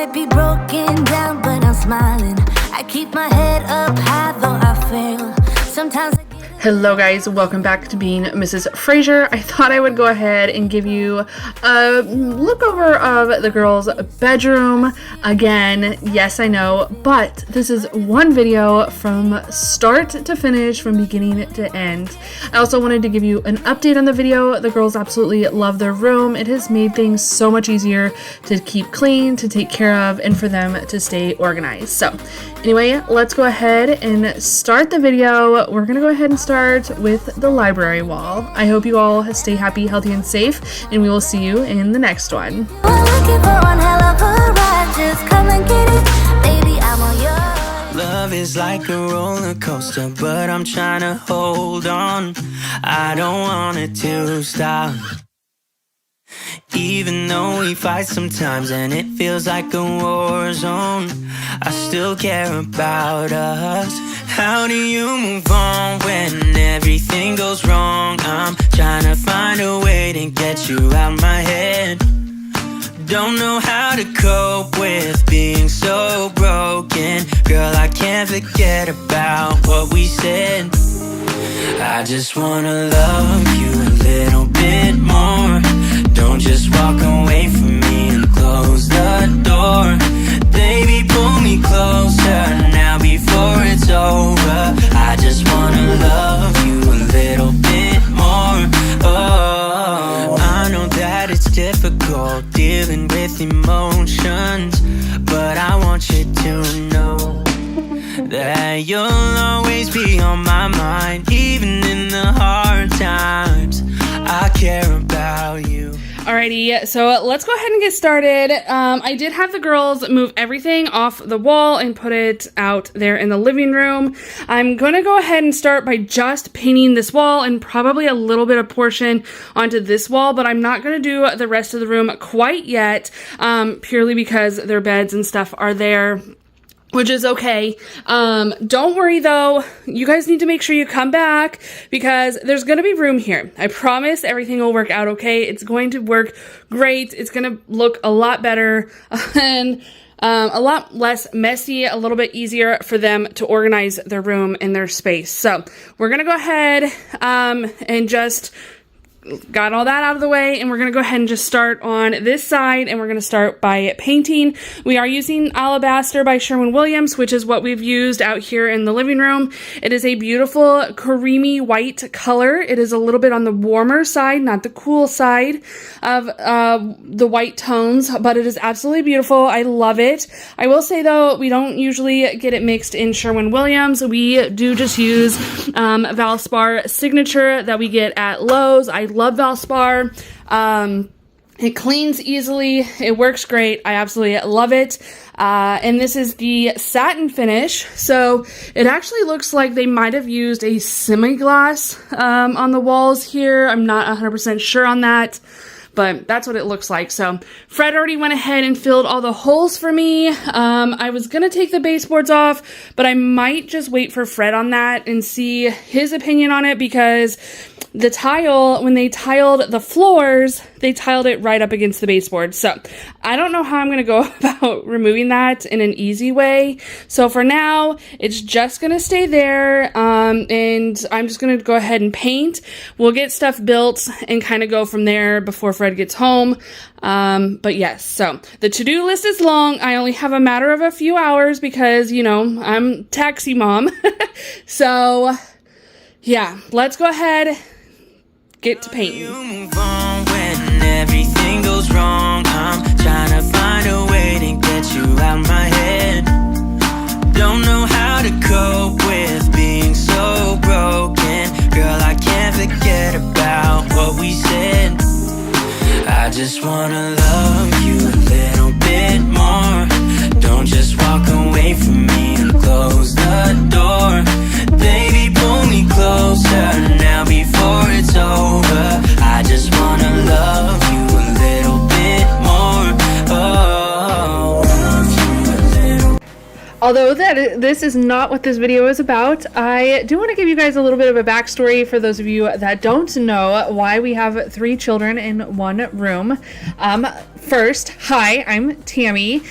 might be broken down, but I'm smiling. I keep my head up high, though I fail. Sometimes Hello guys, welcome back to Being Mrs. Fraser. I thought I would go ahead and give you a look over of the girls' bedroom. Again, yes I know, but this is one video from start to finish, from beginning to end. I also wanted to give you an update on the video. The girls absolutely love their room. It has made things so much easier to keep clean, to take care of, and for them to stay organized. So anyway, let's go ahead and start the video. We're gonna go ahead and start with the library wall. I hope you all stay happy, healthy, and safe, and we will see you in the next one. Love is like a roller coaster, but I'm trying to hold on. I don't want it to stop. Even though we fight sometimes and it feels like a war zone, I still care about us. How do you move on when everything goes wrong? I'm trying to find a way to get you out my head. Don't know how to cope with being so broken. Girl, I can't forget about what we said. I just wanna love you a little bit more. Don't just walk away from me and close the door. Baby, pull me closer now before it's over. I just wanna love you a little bit more. Oh, I know that it's difficult dealing with emotions, but I want you to know that you'll always be on my mind. Even in the hard times, I care about you. Alrighty, so let's go ahead and get started. I did have the girls move everything off the wall and put it out there in the living room. I'm going to go ahead and start by just painting this wall and probably a little bit of portion onto this wall, but I'm not going to do the rest of the room quite yet, purely because their beds and stuff are there, which is okay. Don't worry though, you guys need to make sure you come back because there's gonna be room here. I promise everything will work out okay. It's going to work great. It's gonna look a lot better and a lot less messy, a little bit easier for them to organize their room and their space. So we're gonna go ahead and just got all that out of the way, and we're going to go ahead and just start on this side, and we're going to start by painting. We are using Alabaster by Sherwin-Williams, which is what we've used out here in the living room. It is a beautiful creamy white color. It is a little bit on the warmer side, not the cool side of the white tones, but it is absolutely beautiful. I love it. I will say though, we don't usually get it mixed in Sherwin-Williams. We do just use Valspar Signature that we get at Lowe's. I love Valspar. It cleans easily. It works great. I absolutely love it. And this is the satin finish. So it actually looks like they might have used a semi-gloss on the walls here. I'm not 100% sure on that, but that's what it looks like. So Fred already went ahead and filled all the holes for me. I was going to take the baseboards off, but I might just wait for Fred on that and see his opinion on it, because the tile, when they tiled the floors, they tiled it right up against the baseboard. So I don't know how I'm going to go about removing that in an easy way. So for now, it's just going to stay there. And I'm just going to go ahead and paint. We'll get stuff built and kind of go from there before Fred gets home. But yes, so the to-do list is long. I only have a matter of a few hours because, you know, I'm taxi mom. So yeah, let's go ahead, get to painting. You move on when everything goes wrong. I'm trying to find a way to get you out my head. Don't know how to cope with being so broken. Girl, I can't forget about what we said. I just wanna love you a little bit more. Don't just walk away from me and close the door. Baby, pull me closer now before it's over. I just wanna love you a little bit more. Oh. although this is not what this video is about, I do want to give you guys a little bit of a backstory for those of you that don't know why we have 3 children in one room. First, hi, I'm Tammy.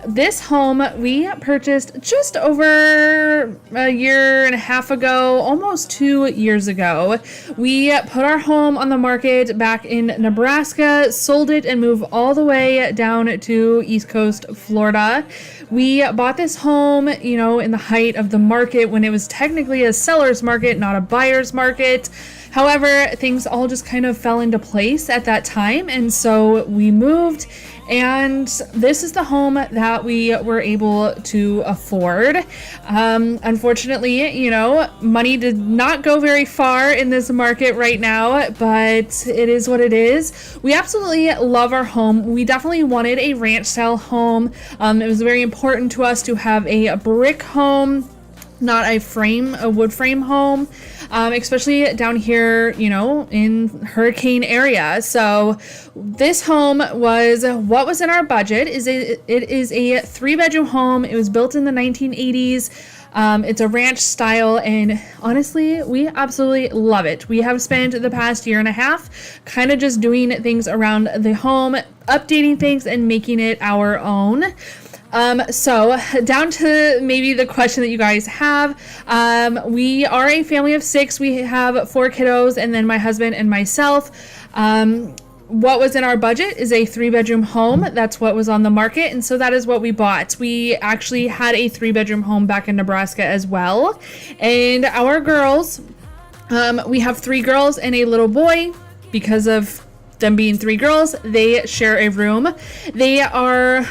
This home we purchased just over a year and a half ago, almost 2 years ago. We put our home on the market back in Nebraska, sold it, and moved all the way down to East Coast Florida. We bought this home, you know, in the height of the market when it was technically a seller's market, not a buyer's market. However, things all just kind of fell into place at that time, and so we moved, and this is the home that we were able to afford. Unfortunately, you know, money did not go very far in this market right now, but it is what it is. We absolutely love our home. We definitely wanted a ranch style home. It was very important to us to have a brick home, not a wood frame home, especially down here, you know, in hurricane area. So this home was what was in our budget. It is a 3-bedroom home. It was built in the 1980s. It's a ranch style, and honestly, we absolutely love it. We have spent the past year and a half kind of just doing things around the home, updating things and making it our own. So down to maybe the question that you guys have. We are a family of 6. We have 4 kiddos, and then my husband and myself. What was in our budget is a 3-bedroom home. That's what was on the market, and so that is what we bought. We actually had a 3-bedroom home back in Nebraska as well. And our girls, we have 3 girls and a little boy. Because of them being 3 girls, they share a room. They are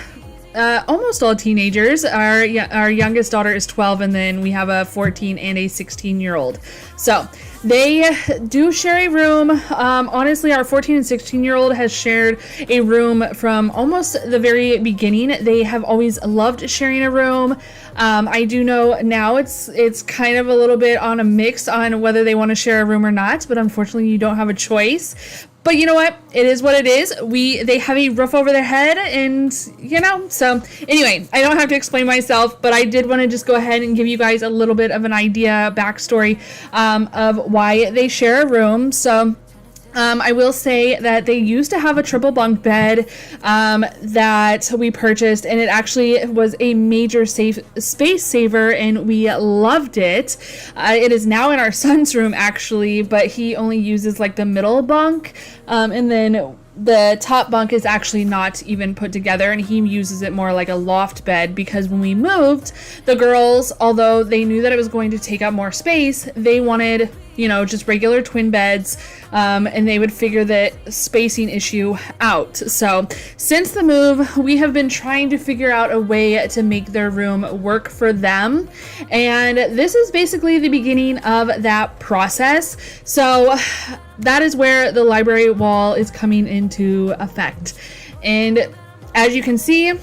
almost all teenagers. Our youngest daughter is 12, and then we have a 14 and a 16-year-old. So they do share a room. Honestly, our 14 and 16-year-old has shared a room from almost the very beginning. They have always loved sharing a room. I do know now it's kind of a little bit on a mix on whether they want to share a room or not, but unfortunately you don't have a choice. But you know what? It is what it is. They have a roof over their head, and you know, so anyway, I don't have to explain myself, but I did want to just go ahead and give you guys a little bit of an idea, backstory, of why they share a room. So I will say that they used to have a triple bunk bed that we purchased, and it actually was a major space saver, and we loved it. It is now in our son's room actually, but he only uses like the middle bunk, and then the top bunk is actually not even put together, and he uses it more like a loft bed, because when we moved, the girls, although they knew that it was going to take up more space, they wanted, you know, just regular twin beds, and they would figure the spacing issue out. So since the move, we have been trying to figure out a way to make their room work for them, and this is basically the beginning of that process. So that is where the library wall is coming into effect. And as you can see,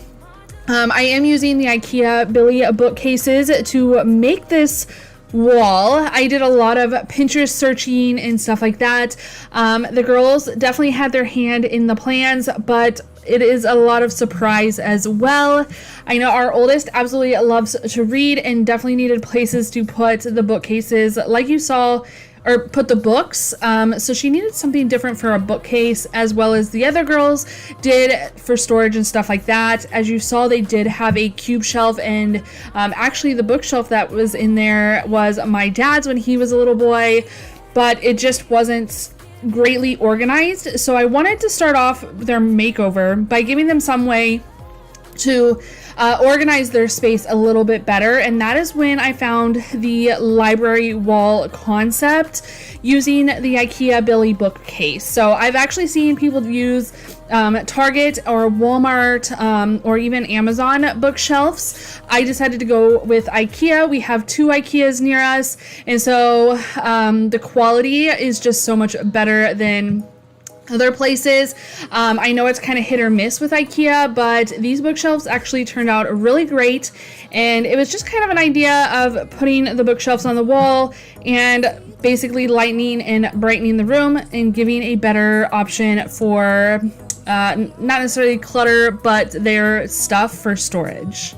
I am using the Ikea Billy bookcases to make this wall. I did a lot of Pinterest searching and stuff like that. The girls definitely had their hand in the plans, but it is a lot of surprise as well. I know our oldest absolutely loves to read and definitely needed places to put the bookcases like you saw, or put the books. So she needed something different for a bookcase, as well as the other girls did for storage and stuff like that. As you saw, they did have a cube shelf, and actually the bookshelf that was in there was my dad's when he was a little boy, but it just wasn't greatly organized. So I wanted to start off their makeover by giving them some way to organize their space a little bit better, and that is when I found the library wall concept using the Ikea Billy bookcase. So I've actually seen people use Target or Walmart or even Amazon bookshelves. I decided to go with Ikea. We have 2 Ikeas near us, and so the quality is just so much better than other places. I know it's kind of hit or miss with Ikea, but these bookshelves actually turned out really great, and it was just kind of an idea of putting the bookshelves on the wall and basically lightening and brightening the room and giving a better option for not necessarily clutter, but their stuff for storage.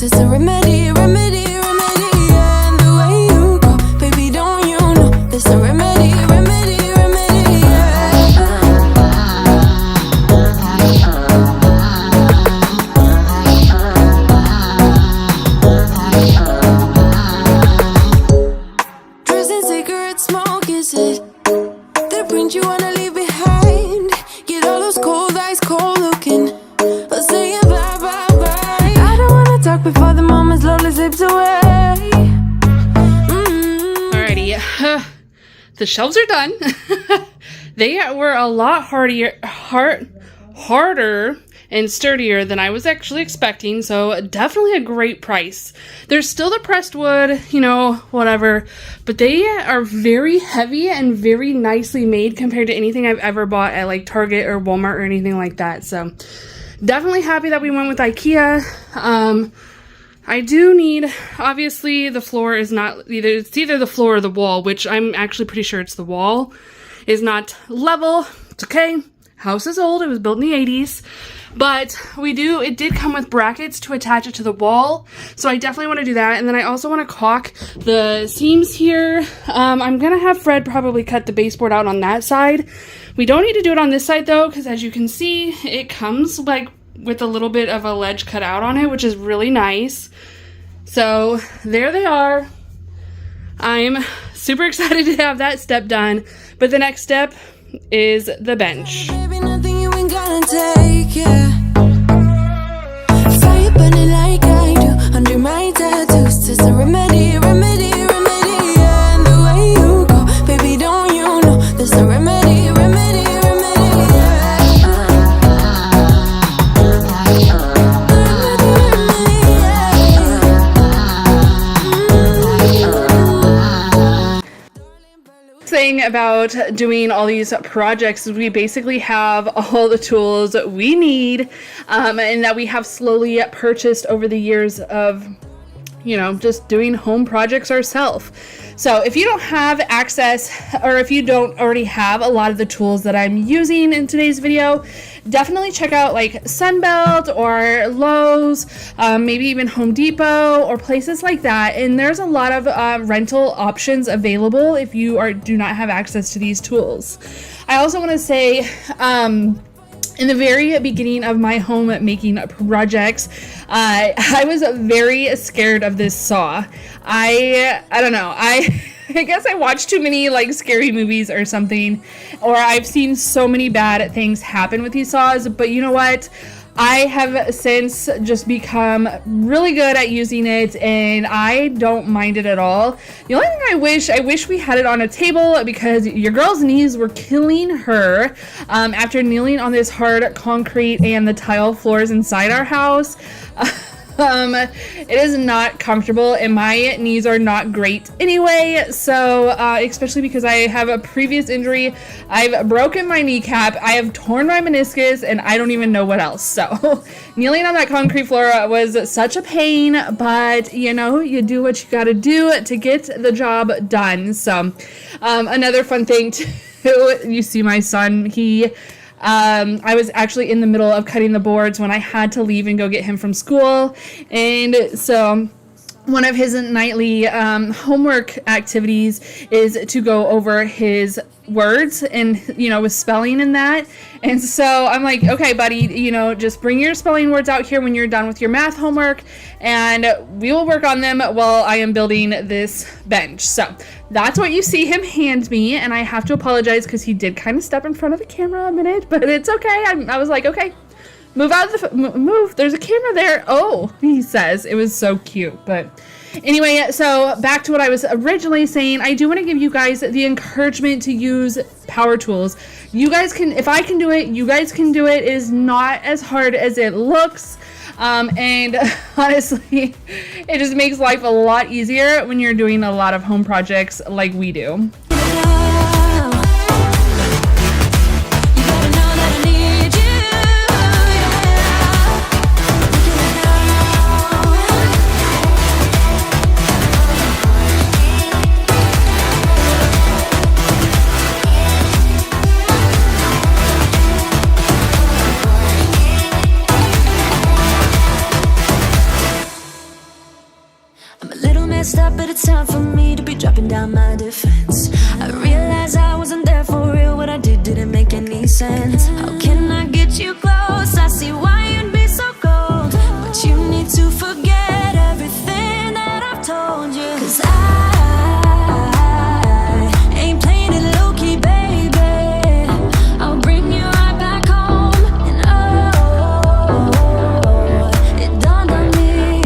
tattooed. It's a remedy, remedy, remedy. Yeah, and the way you go, baby, don't you know? It's a remedy, remedy, remedy. Yeah. Drugs and cigarette smoke, is it? The print you wanna leave behind. Get all those cold eyes cold looking. Or saying bye, bye, bye. I don't wanna talk before the moment slowly slips away. Alrighty, the shelves are done. They were a lot harder and sturdier than I was actually expecting, so definitely a great price. There's still the pressed wood, you know, whatever, but they are very heavy and very nicely made compared to anything I've ever bought at like Target or Walmart or anything like that. So definitely happy that we went with Ikea. I do need, obviously the floor is not it's either the floor or the wall, which I'm actually pretty sure it's the wall, is not level. It's okay. House is old. It was built in the 80s. But it did come with brackets to attach it to the wall. So I definitely want to do that. And then I also want to caulk the seams here. I'm going to have Fred probably cut the baseboard out on that side. We don't need to do it on this side though, because as you can see, it comes like with a little bit of a ledge cut out on it, which is really nice. So there they are. I'm super excited to have that step done. But the next step is the bench. Baby, nothing you ain't gonna take, yeah. Fire burning like I do under my tattoos. It's a remedy, remedy, remedy. Yeah, and the way you go, baby, don't you know? There's a remedy, remedy, remedy. Thing about doing all these projects is we basically have all the tools we need and that we have slowly purchased over the years of, you know, just doing home projects ourselves. So if you don't have access, or if you don't already have a lot of the tools that I'm using in today's video, definitely check out like Sunbelt or Lowe's, maybe even Home Depot or places like that. And there's a lot of rental options available if you do not have access to these tools. I also want to say, in the very beginning of my home making projects, I was very scared of this saw. I don't know. I guess I watched too many like scary movies or something, or I've seen so many bad things happen with these saws. But you know what? I have since just become really good at using it, and I don't mind it at all. The only thing I wish we had it on a table, because your girl's knees were killing her after kneeling on this hard concrete and the tile floors inside our house. It is not comfortable, and my knees are not great anyway, so especially because I have a previous injury. I've broken my kneecap, I have torn my meniscus, and I don't even know what else. So kneeling on that concrete floor was such a pain, but you know, you do what you gotta do to get the job done. So another fun thing too, you see my son, I was actually in the middle of cutting the boards when I had to leave and go get him from school. And so one of his nightly homework activities is to go over his words and, you know, with spelling and that. And so I'm like, okay, buddy, you know, just bring your spelling words out here when you're done with your math homework, and we will work on them while I am building this bench. So that's what you see him hand me, and I have to apologize because he did kind of step in front of the camera a minute, but it's okay. I was like, okay, move out of the move. There's a camera there. Oh, he says. It was so cute. But anyway, so back to what I was originally saying. I do want to give you guys the encouragement to use power tools. You guys can, if I can do it, you guys can do it. It is not as hard as it looks. And honestly, it just makes life a lot easier when you're doing a lot of home projects like we do. messed up, but it's time for me to be dropping down my defense. I realized I wasn't there for real. What I did didn't make any sense. How can I get you close? I see why you'd be so cold, but you need to forget everything that I've told you. 'Cause I ain't playing it low-key, baby. I'll bring you right back home. And oh, it dawned on me,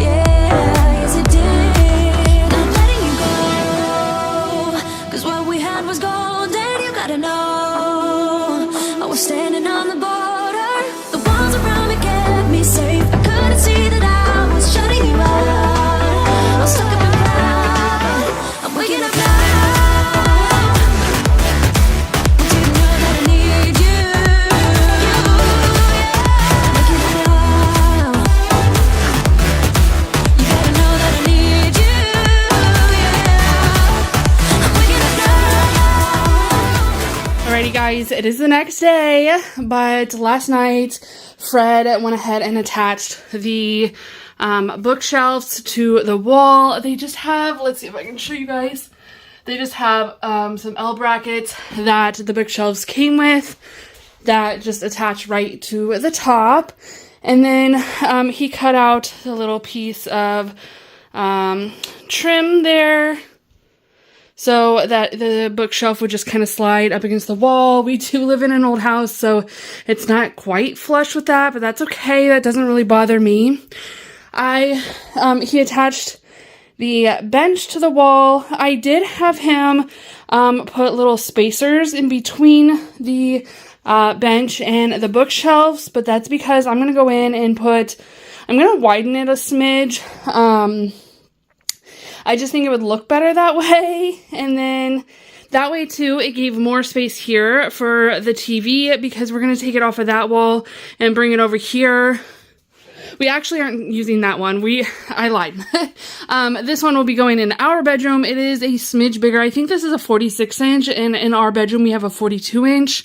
yeah, yes it did. Not letting you go, 'cause what we had was golden. You gotta know, I was standing on the border. The walls around me kept me safe. I couldn't see that I was shutting you out. I'm stuck up in pride. I'm waking up now. Want you to know that I need you. Yeah. Waking up now. You gotta know that I need you. Yeah. I'm waking up now. Alrighty guys, it is the next day, but last night Fred went ahead and attached the bookshelves to the wall. They just have, let's see if I can show you guys, they just have some L brackets that the bookshelves came with that just attach right to the top. And then he cut out a little piece of trim there so that the bookshelf would just kind of slide up against the wall. We do live in an old house, so it's not quite flush with that, but that's okay. That doesn't really bother me. He attached the bench to the wall. I did have him put little spacers in between the bench and the bookshelves, but that's because I'm going to go in and I'm going to widen it a smidge. I just think it would look better that way. And then that way too, it gave more space here for the TV because we're going to take it off of that wall and bring it over here. We actually aren't using that one. I lied. This one will be going in our bedroom. It is a smidge bigger. I think this is a 46 inch and in our bedroom we have a 42 inch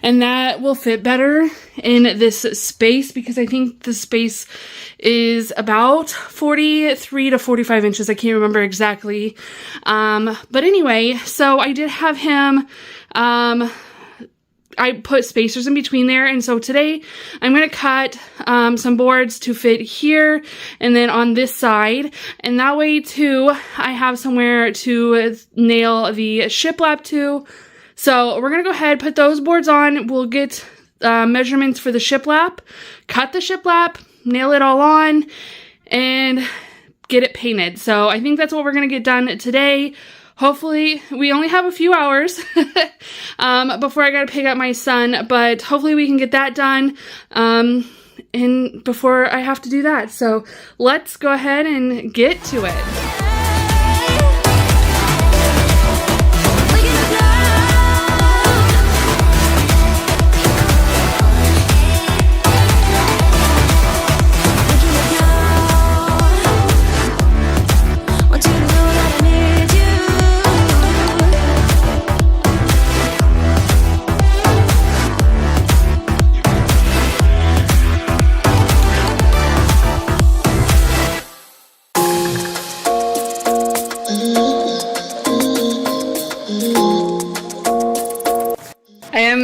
and that will fit better in this space because I think the space is about 43 to 45 inches. I can't remember exactly. But anyway, so I did have him, I put spacers in between there, and so today I'm going to cut some boards to fit here and then on this side, and that way too I have somewhere to nail the shiplap to. So we're going to go ahead, put those boards on, we'll get measurements for the shiplap, cut the shiplap, nail it all on, and get it painted. So I think that's what we're going to get done today. Hopefully, we only have a few hours before I gotta pick up my son, but hopefully we can get that done and before I have to do that. So let's go ahead and get to it.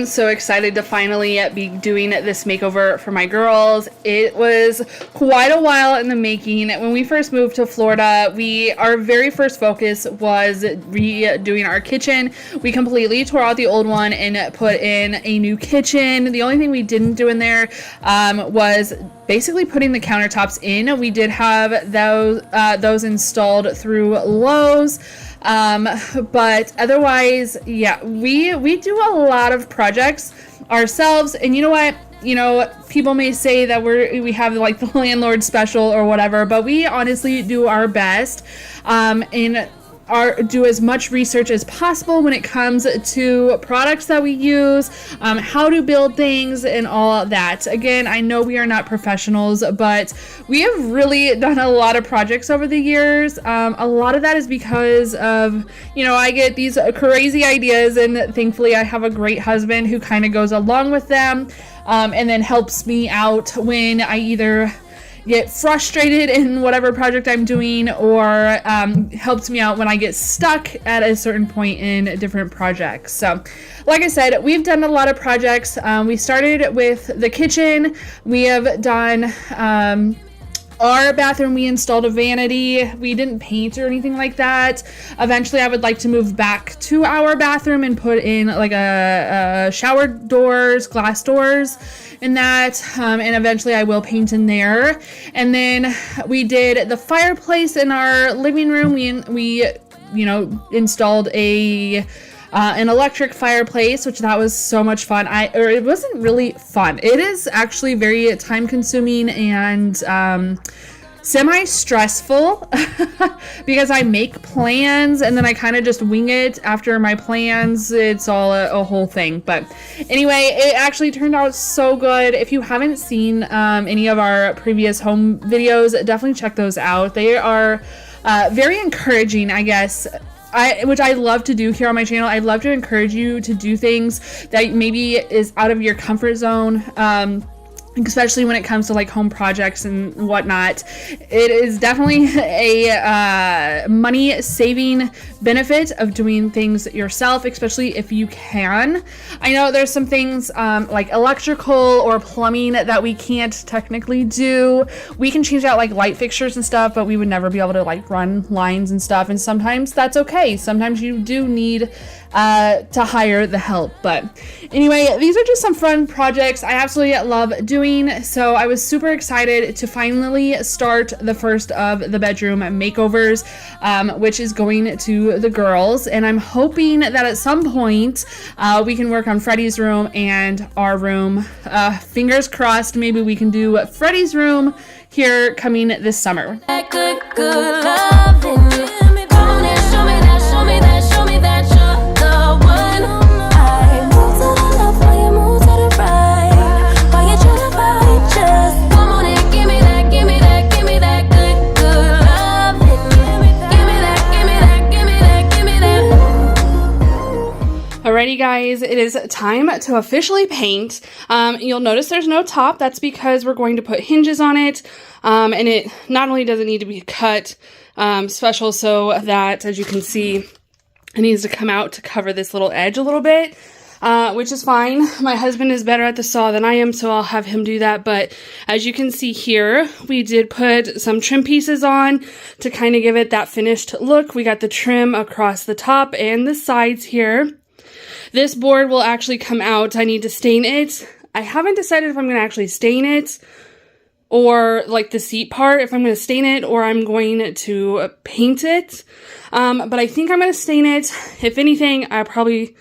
So excited to finally be doing this makeover for my girls. It was quite a while in the making. When we first moved to Florida, our very first focus was redoing our kitchen. We completely tore out the old one and put in a new kitchen. The only thing we didn't do in there was basically putting the countertops in. We did have those installed through Lowe's. But otherwise, yeah, we do a lot of projects ourselves, and you know what? You know, people may say that we have like the landlord special or whatever, but we honestly do our best, and do as much research as possible when it comes to products that we use, how to build things and all that. Again, I know we are not professionals, but we have really done a lot of projects over the years. A lot of that is because of, I get these crazy ideas, and thankfully I have a great husband who kind of goes along with them, and then helps me out when I either get frustrated in whatever project I'm doing, or helps me out when I get stuck at a certain point in different projects. So like I said, we've done a lot of projects. We started with the kitchen. We have done our bathroom. We installed a vanity. We didn't paint or anything like that. Eventually, I would like to move back to our bathroom and put in like a shower doors, glass doors, and that. And eventually, I will paint in there. And then we did the fireplace in our living room. We installed an electric fireplace, which that was so much fun. It wasn't really fun. It is actually very time consuming and semi-stressful because I make plans and then I kind of just wing it after my plans. It's all a whole thing. But anyway, it actually turned out so good. If you haven't seen any of our previous home videos, definitely check those out. They are very encouraging, I guess. Which I love to do here on my channel. I love to encourage you to do things that maybe is out of your comfort zone. Especially when it comes to like home projects and whatnot. It is definitely a money saving benefit of doing things yourself, especially if you can. I know there's some things like electrical or plumbing that we can't technically do. We can change out like light fixtures and stuff, but we would never be able to like run lines and stuff. And sometimes that's okay. Sometimes you do need to hire the help. But anyway, these are just some fun projects I absolutely love doing. So I was super excited to finally start the first of the bedroom makeovers, which is going to the girls. And I'm hoping that at some point we can work on Freddie's room and our room. Fingers crossed, maybe we can do Freddie's room here coming this summer. That good loving. Come on and show me that, show me that, show me that you're the one. I move to the left while you move to the right. While you try to fight, just come on and give me that, give me that, give me that good loving. Give me that, give me that, give me that, give me that. Alrighty guys, it is time to officially paint. You'll notice there's no top. That's because we're going to put hinges on it. And it not only does it need to be cut special so that, as you can see, it needs to come out to cover this little edge a little bit, which is fine. My husband is better at the saw than I am, so I'll have him do that. But as you can see here, we did put some trim pieces on to kind of give it that finished look. We got the trim across the top and the sides here. This board will actually come out. I need to stain it. I haven't decided if I'm going to actually stain it or like the seat part, if I'm going to stain it or I'm going to paint it. But I think I'm going to stain it. If anything, I'll probably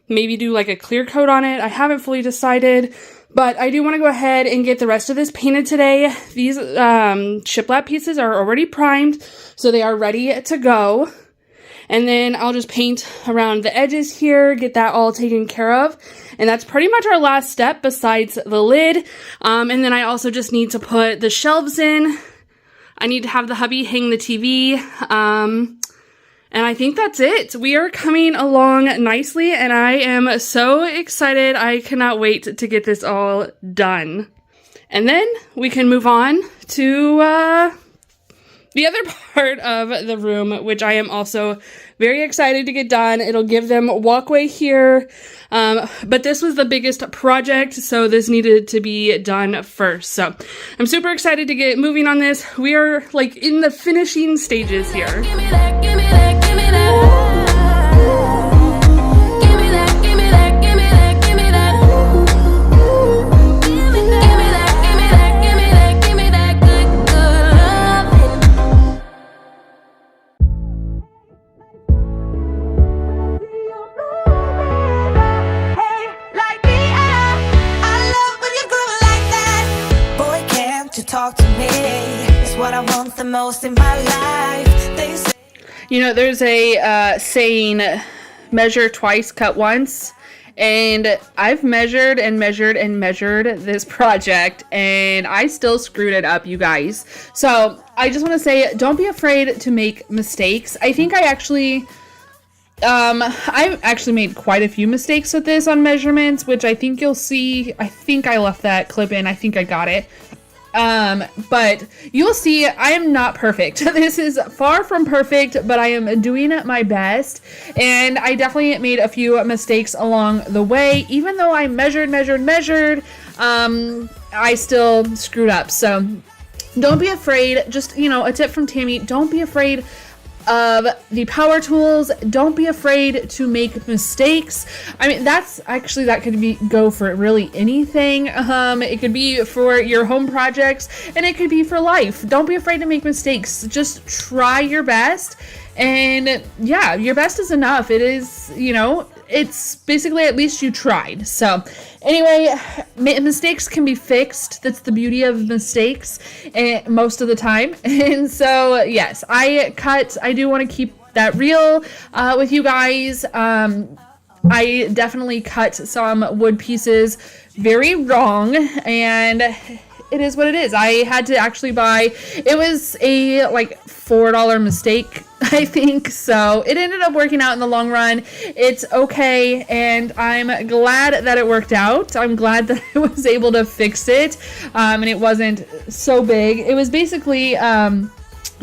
maybe do like a clear coat on it. I haven't fully decided, but I do want to go ahead and get the rest of this painted today. These shiplap pieces are already primed, so they are ready to go. And then I'll just paint around the edges here, get that all taken care of. And that's pretty much our last step besides the lid. And then I also just need to put the shelves in. I need to have the hubby hang the TV. And I think that's it. We are coming along nicely and I am so excited. I cannot wait to get this all done. And then we can move on to the other part of the room, which I am also very excited to get done. It'll give them a walkway here. But this was the biggest project, so this needed to be done first. So I'm super excited to get moving on this. We are like in the finishing stages here. Give me that, give me that, give me that. Give me that, give me that, give me that, give me that. Give me that, give me that, give me that, give me that good loving. Hey, like me, I love when you groove like that. Boy, can't you talk to me? It's what I want the most in my life. They say You know, there's a saying, measure twice, cut once. And I've measured and measured and measured this project and I still screwed it up, you guys. So I just want to say, don't be afraid to make mistakes. I think I've actually made quite a few mistakes with this on measurements, which I think you'll see. I think I left that clip in. I think I got it. But you'll see I am not perfect. This is far from perfect, but I am doing my best. And I definitely made a few mistakes along the way. Even though I measured, I still screwed up. So don't be afraid. Just, a tip from Tammy, don't be afraid of the power tools. Don't be afraid to make mistakes. I mean, that could go for really anything. It could be for your home projects, and it could be for life. Don't be afraid to make mistakes. Just try your best, and yeah, your best is enough. It is, it's basically at least you tried. So anyway, mistakes can be fixed. That's the beauty of mistakes most of the time. And so, yes, I do want to keep that real with you guys. I definitely cut some wood pieces very wrong, and it is what it is. I had to actually it was a $4 mistake, I think. So it ended up working out in the long run. It's okay, and I'm glad that it worked out. I'm glad that I was able to fix it, and it wasn't so big. It was basically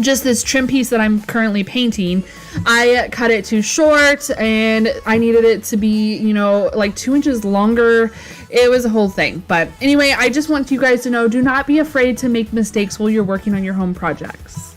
just this trim piece that I'm currently painting. I cut it too short, and I needed it to be, 2 inches longer. It was a whole thing. But anyway, I just want you guys to know, do not be afraid to make mistakes while you're working on your home projects.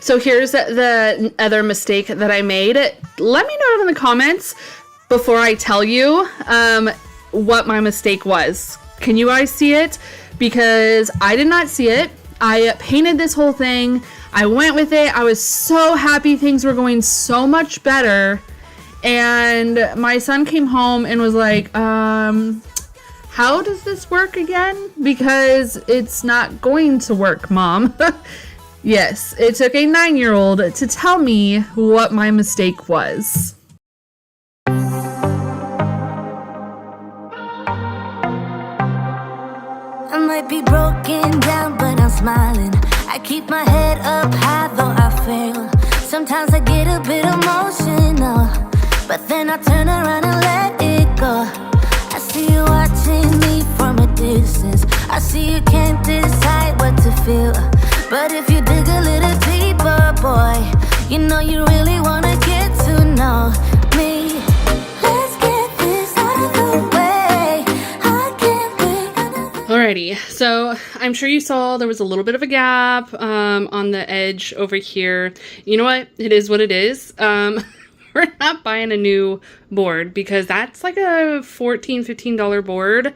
So here's the other mistake that I made. Let me know in the comments before I tell you what my mistake was. Can you guys see it? Because I did not see it. I painted this whole thing. I went with it. I was so happy things were going so much better. And my son came home and was like, how does this work again? Because it's not going to work, Mom. Yes, it took a 9-year-old to tell me what my mistake was. I might be broken down, but I'm smiling. I keep my head up high, though I fail. Sometimes I get a bit emotional, but then I turn around and let it go. I see you watching me from a distance. I see you can't decide what to feel. But if you dig a little deeper, boy, you know you really wanna get to know me. Let's get this out of the way. I can't wait another. Alrighty, so I'm sure you saw there was a little bit of a gap on the edge over here. You know what? It is what it is. We're not buying a new board because that's like a $14, $15 board.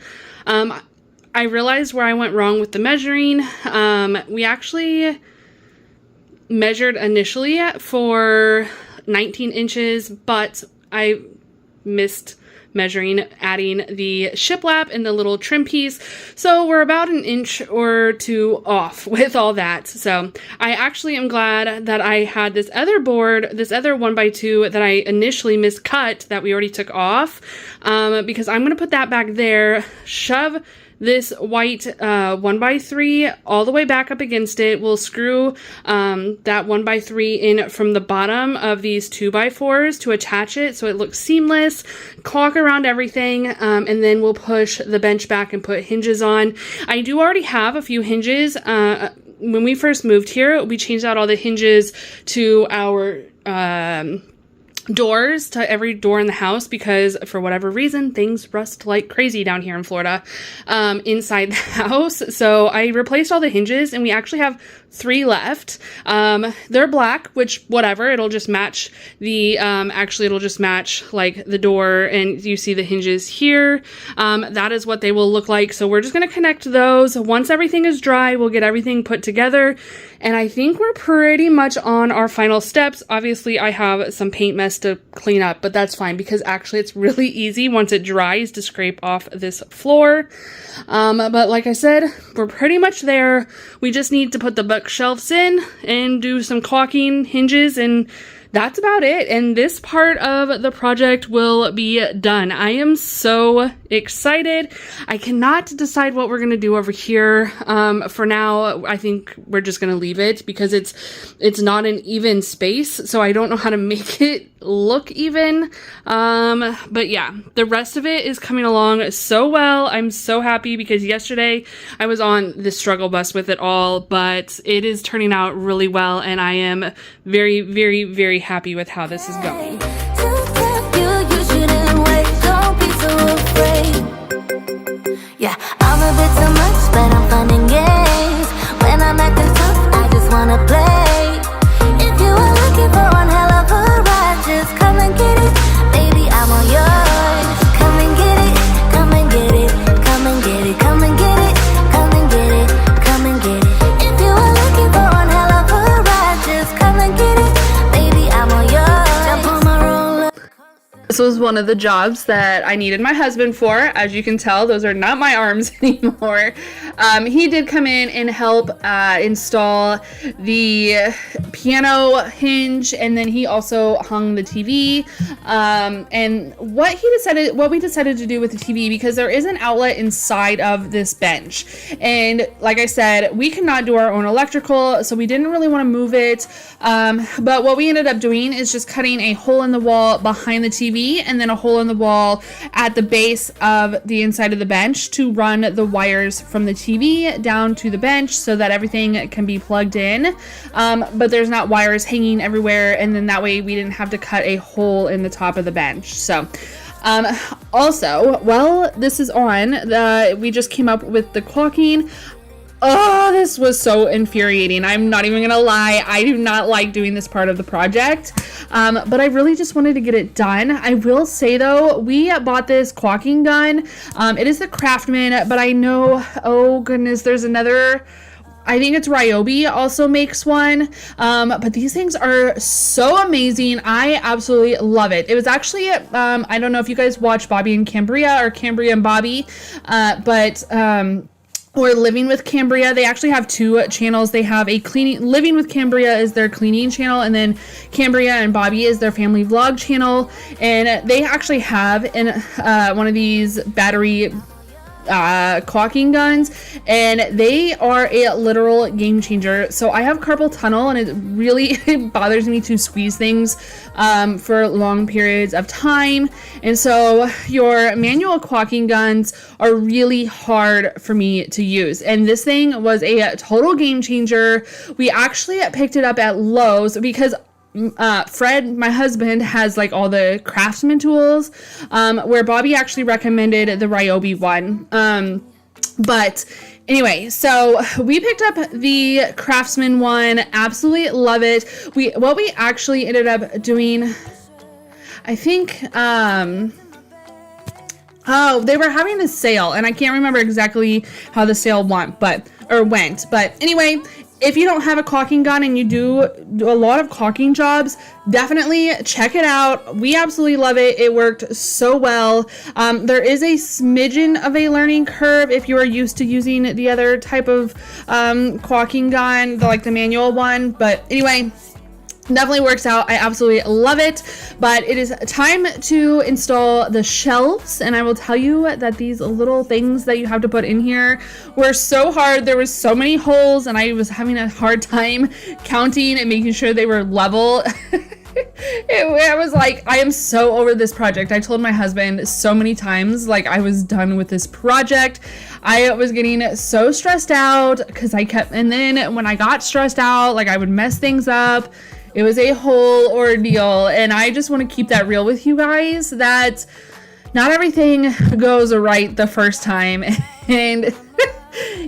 I realized where I went wrong with the measuring. We actually measured initially for 19 inches, but I missed measuring, adding the shiplap and the little trim piece. So we're about an inch or two off with all that. So I actually am glad that I had this other board, this other 1x2 that I initially miscut that we already took off, because I'm going to put that back there, shove this white 1x3 all the way back up against it. We'll screw that 1x3 in from the bottom of these 2x4s to attach it so it looks seamless, caulk around everything, and then we'll push the bench back and put hinges on. I do already have a few hinges. When we first moved here, we changed out all the hinges to our doors, to every door in the house, because for whatever reason things rust like crazy down here in Florida inside the house. So I replaced all the hinges, and we actually have 3 left. They're black, which whatever, it'll just match the actually it'll just match like the door, and you see the hinges here. That is what they will look like. So we're just going to connect those. Once everything is dry, we'll get everything put together, and I think we're pretty much on our final steps. Obviously I have some paint mess mess to clean up, but that's fine because actually it's really easy once it dries to scrape off this floor. But like I said, we're pretty much there. We just need to put the bookshelves in and do some caulking hinges, and that's about it. And this part of the project will be done. I am so excited. I cannot decide what we're going to do over here. For now, I think we're just going to leave it because it's not an even space. So I don't know how to make it look even. But yeah, the rest of it is coming along so well. I'm so happy because yesterday I was on the struggle bus with it all, but it is turning out really well. And I am very, very, very happy with how this is going. Yeah, I'm a bit too much, but I'm fun and games. When I'm acting tough, I just wanna play. If you are looking for one hell of a ride, just come and get it. Baby, I'm all yours. Come and get it, come and get it, come and get it, come and get it, come and get it, come and get it. If you are looking for one hell of a ride, just come and get it. Baby, I'm all yours. Jump on my roller. This was one of the jobs that I needed my husband for. As you can tell, those are not my arms anymore. He did come in and help install the piano hinge, and then he also hung the TV. And what we decided to do with the TV, because there is an outlet inside of this bench, and like I said, we cannot do our own electrical, so we didn't really want to move it. But what we ended up doing is just cutting a hole in the wall behind the TV, and then a hole in the wall at the base of the inside of the bench to run the wires from the TV down to the bench so that everything can be plugged in. But there's not wires hanging everywhere, and then that way we didn't have to cut a hole in the top of the bench. So also, while this is on, we just came up with the caulking. Oh, this was so infuriating. I'm not even gonna lie. I do not like doing this part of the project, but I really just wanted to get it done. I will say though, we bought this caulking gun. It is the Craftsman, but I know, oh goodness, there's another, I think it's Ryobi also makes one, but these things are so amazing. I absolutely love it. It was actually, I don't know if you guys watch Bobby and Cambria or Cambria and Bobby, or Living with Cambria. They actually have two channels. They have a cleaning, Living with Cambria is their cleaning channel, and then Cambria and Bobby is their family vlog channel. And they actually have one of these battery caulking guns, and they are a literal game changer. So I have carpal tunnel, and it really bothers me to squeeze things for long periods of time, and so your manual caulking guns are really hard for me to use, and this thing was a total game changer. We actually picked it up at Lowe's because Fred, my husband, has like all the Craftsman tools, where Bobby actually recommended the Ryobi one. But anyway, so we picked up the Craftsman one, absolutely love it. What we actually ended up doing, I think, oh, they were having a sale, and I can't remember exactly how the sale went, but anyway, if you don't have a caulking gun and you do a lot of caulking jobs, definitely check it out. We absolutely love it. It worked so well. There is a smidgen of a learning curve if you are used to using the other type of caulking gun, like the manual one. But anyway, definitely works out. I absolutely love it. But it is time to install the shelves, and I will tell you that these little things that you have to put in here were so hard. There was so many holes, and I was having a hard time counting and making sure they were level. I was like, I am so over this project. I told my husband so many times, like, I was done with this project. I was getting so stressed out because and then when I got stressed out, like, I would mess things up. It was a whole ordeal, and I just want to keep that real with you guys, that not everything goes right the first time, and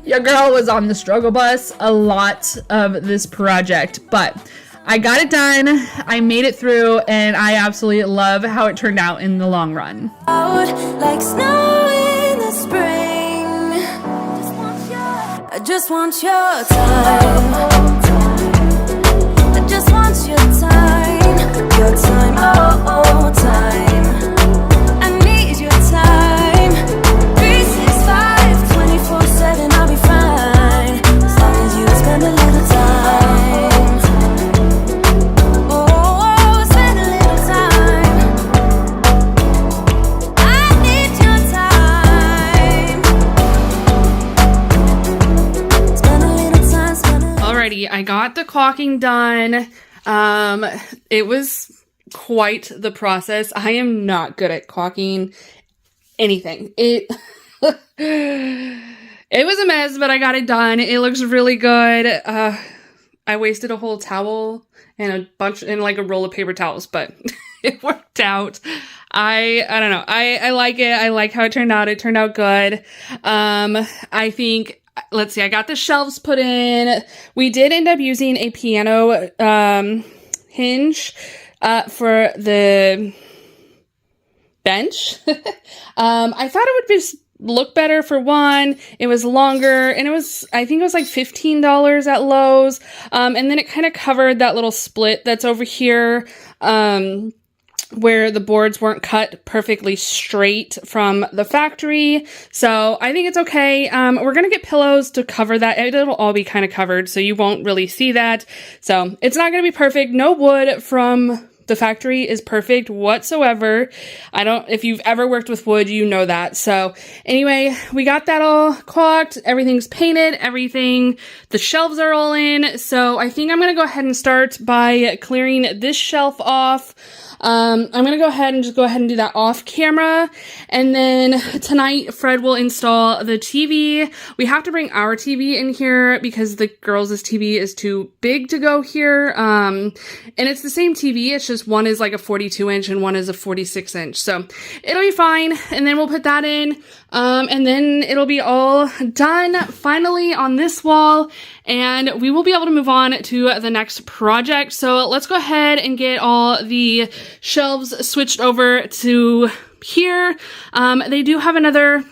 your girl was on the struggle bus a lot of this project, but I got it done, I made it through, and I absolutely love how it turned out in the long run. Out like snow in the spring. I just want your time. I just want your time. Oh. got the caulking done. It was quite the process. I am not good at caulking anything. It was a mess, but I got it done. It looks really good. I wasted a whole towel and like a roll of paper towels, but it worked out. I don't know. I like it. I like how it turned out. It turned out good. I think, let's see, I got the shelves put in. We did end up using a piano, hinge, for the bench. I thought it would just look better for one. It was longer, and I think it was like $15 at Lowe's. And then it kind of covered that little split that's over here, where the boards weren't cut perfectly straight from the factory. So I think it's okay. We're going to get pillows to cover that. It'll all be kind of covered, so you won't really see that. So it's not going to be perfect. No wood from the factory is perfect whatsoever. If you've ever worked with wood, you know that. So anyway, we got that all caulked. Everything's painted, the shelves are all in. So I think I'm going to go ahead and start by clearing this shelf off. I'm going to go ahead and do that off camera. And then tonight, Fred will install the TV. We have to bring our TV in here because the girls' TV is too big to go here. And it's the same TV. It's just one is like a 42-inch and one is a 46-inch. So it'll be fine. And then we'll put that in. And then it'll be all done finally on this wall, and we will be able to move on to the next project. So let's go ahead and get all the shelves switched over to here. They do have a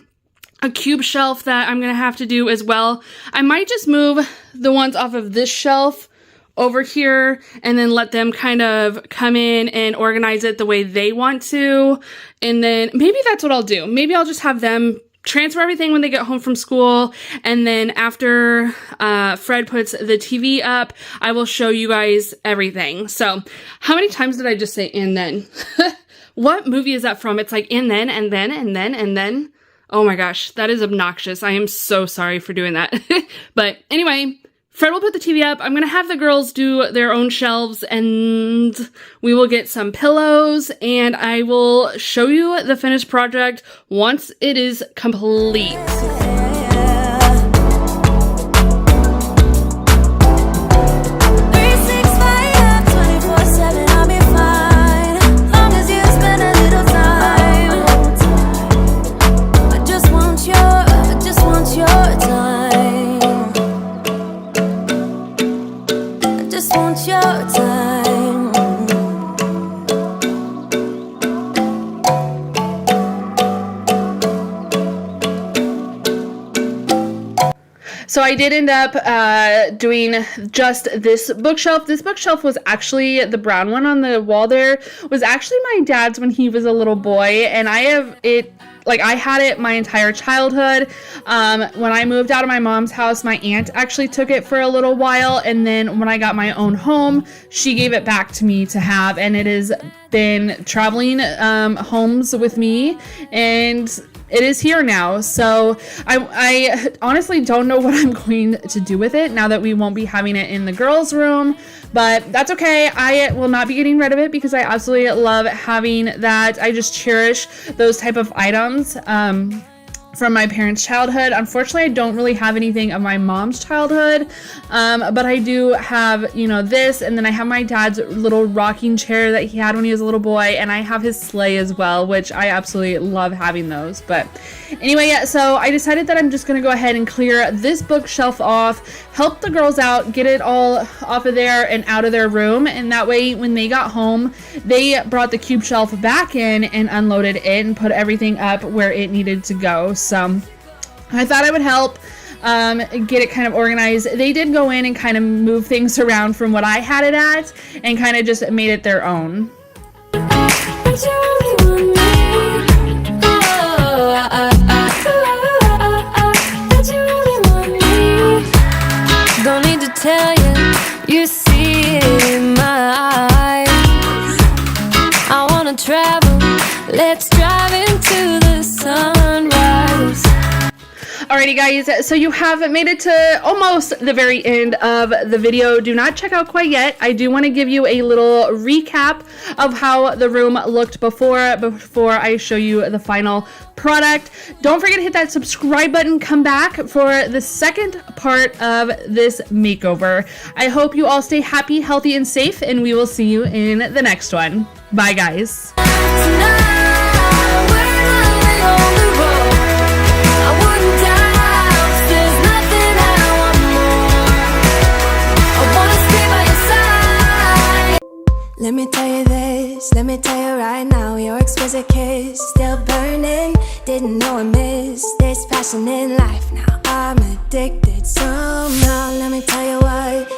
cube shelf that I'm going to have to do as well. I might just move the ones off of this shelf over here and then let them kind of come in and organize it the way they want to. And then maybe that's what I'll do. Maybe I'll just have them transfer everything when they get home from school. And then after Fred puts the TV up, I will show you guys everything. So how many times did I just say and then? What movie is that from? It's like and then, and then, and then, and then. Oh my gosh, that is obnoxious. I am so sorry for doing that. But anyway, Fred will put the TV up. I'm going to have the girls do their own shelves, and we will get some pillows, and I will show you the finished project once it is complete. 24/7, I'll be fine. Long as you spend a little time. I just want your time. Just want your time. So I did end up doing just this bookshelf. This bookshelf was actually, the brown one on the wall there, was actually my dad's when he was a little boy, and I have it, like I had it my entire childhood. When I moved out of my mom's house, my aunt actually took it for a little while, and then when I got my own home, she gave it back to me to have, and it has been traveling homes with me, and it is here now. So I honestly don't know what I'm going to do with it now that we won't be having it in the girls' room, but that's okay. I will not be getting rid of it because I absolutely love having that. I just cherish those type of items from my parents' childhood. Unfortunately, I don't really have anything of my mom's childhood, but I do have, you know, this, and then I have my dad's little rocking chair that he had when he was a little boy, and I have his sleigh as well, which I absolutely love having those. But anyway, yeah, so I decided that I'm just gonna go ahead and clear this bookshelf off, help the girls out, get it all off of there and out of their room, and that way when they got home, they brought the cube shelf back in and unloaded it and put everything up where it needed to go. So I thought I would help get it kind of organized. They did go in and kind of move things around from what I had it at and kind of just made it their own. Don't need to tell you, you see it in my eyes. I wanna travel, let's drive into the sunrise. All Alrighty guys, so you have made it to almost the very end of the video. Do not check out quite yet. I do want to give you a little recap of how the room looked before I show you the final product. Don't forget to hit that subscribe button. Come back for the second part of this makeover. I hope you all stay happy, healthy, and safe, and we will see you in the next one. Bye guys. Let me tell you this, let me tell you right now, your exquisite kiss still burning. Didn't know I missed this passion in life. Now I'm addicted somehow. Let me tell you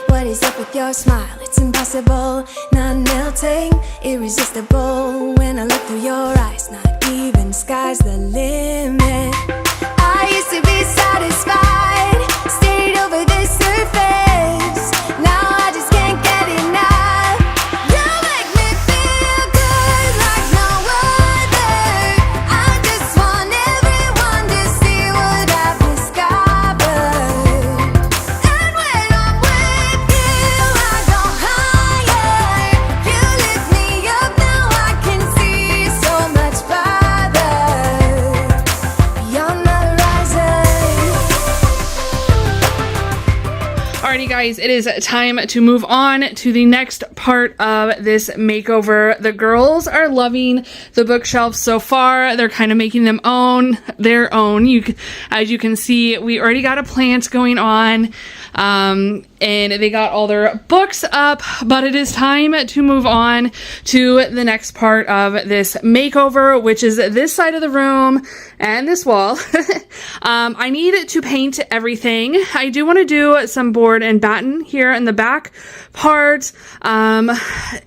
what is up with your smile. It's impossible, not melting, irresistible. When I look through your eyes, not even sky's the limit. I used to be satisfied, stayed over the surface. Now I just can't get enough. Alrighty guys, it is time to move on to the next part of this makeover. The girls are loving the bookshelves so far. They're kind of making them their own. As you can see, we already got a plant going on, and they got all their books up, but it is time to move on to the next part of this makeover, which is this side of the room and this wall. I need to paint everything. I do want to do some board and batten here in the back part, and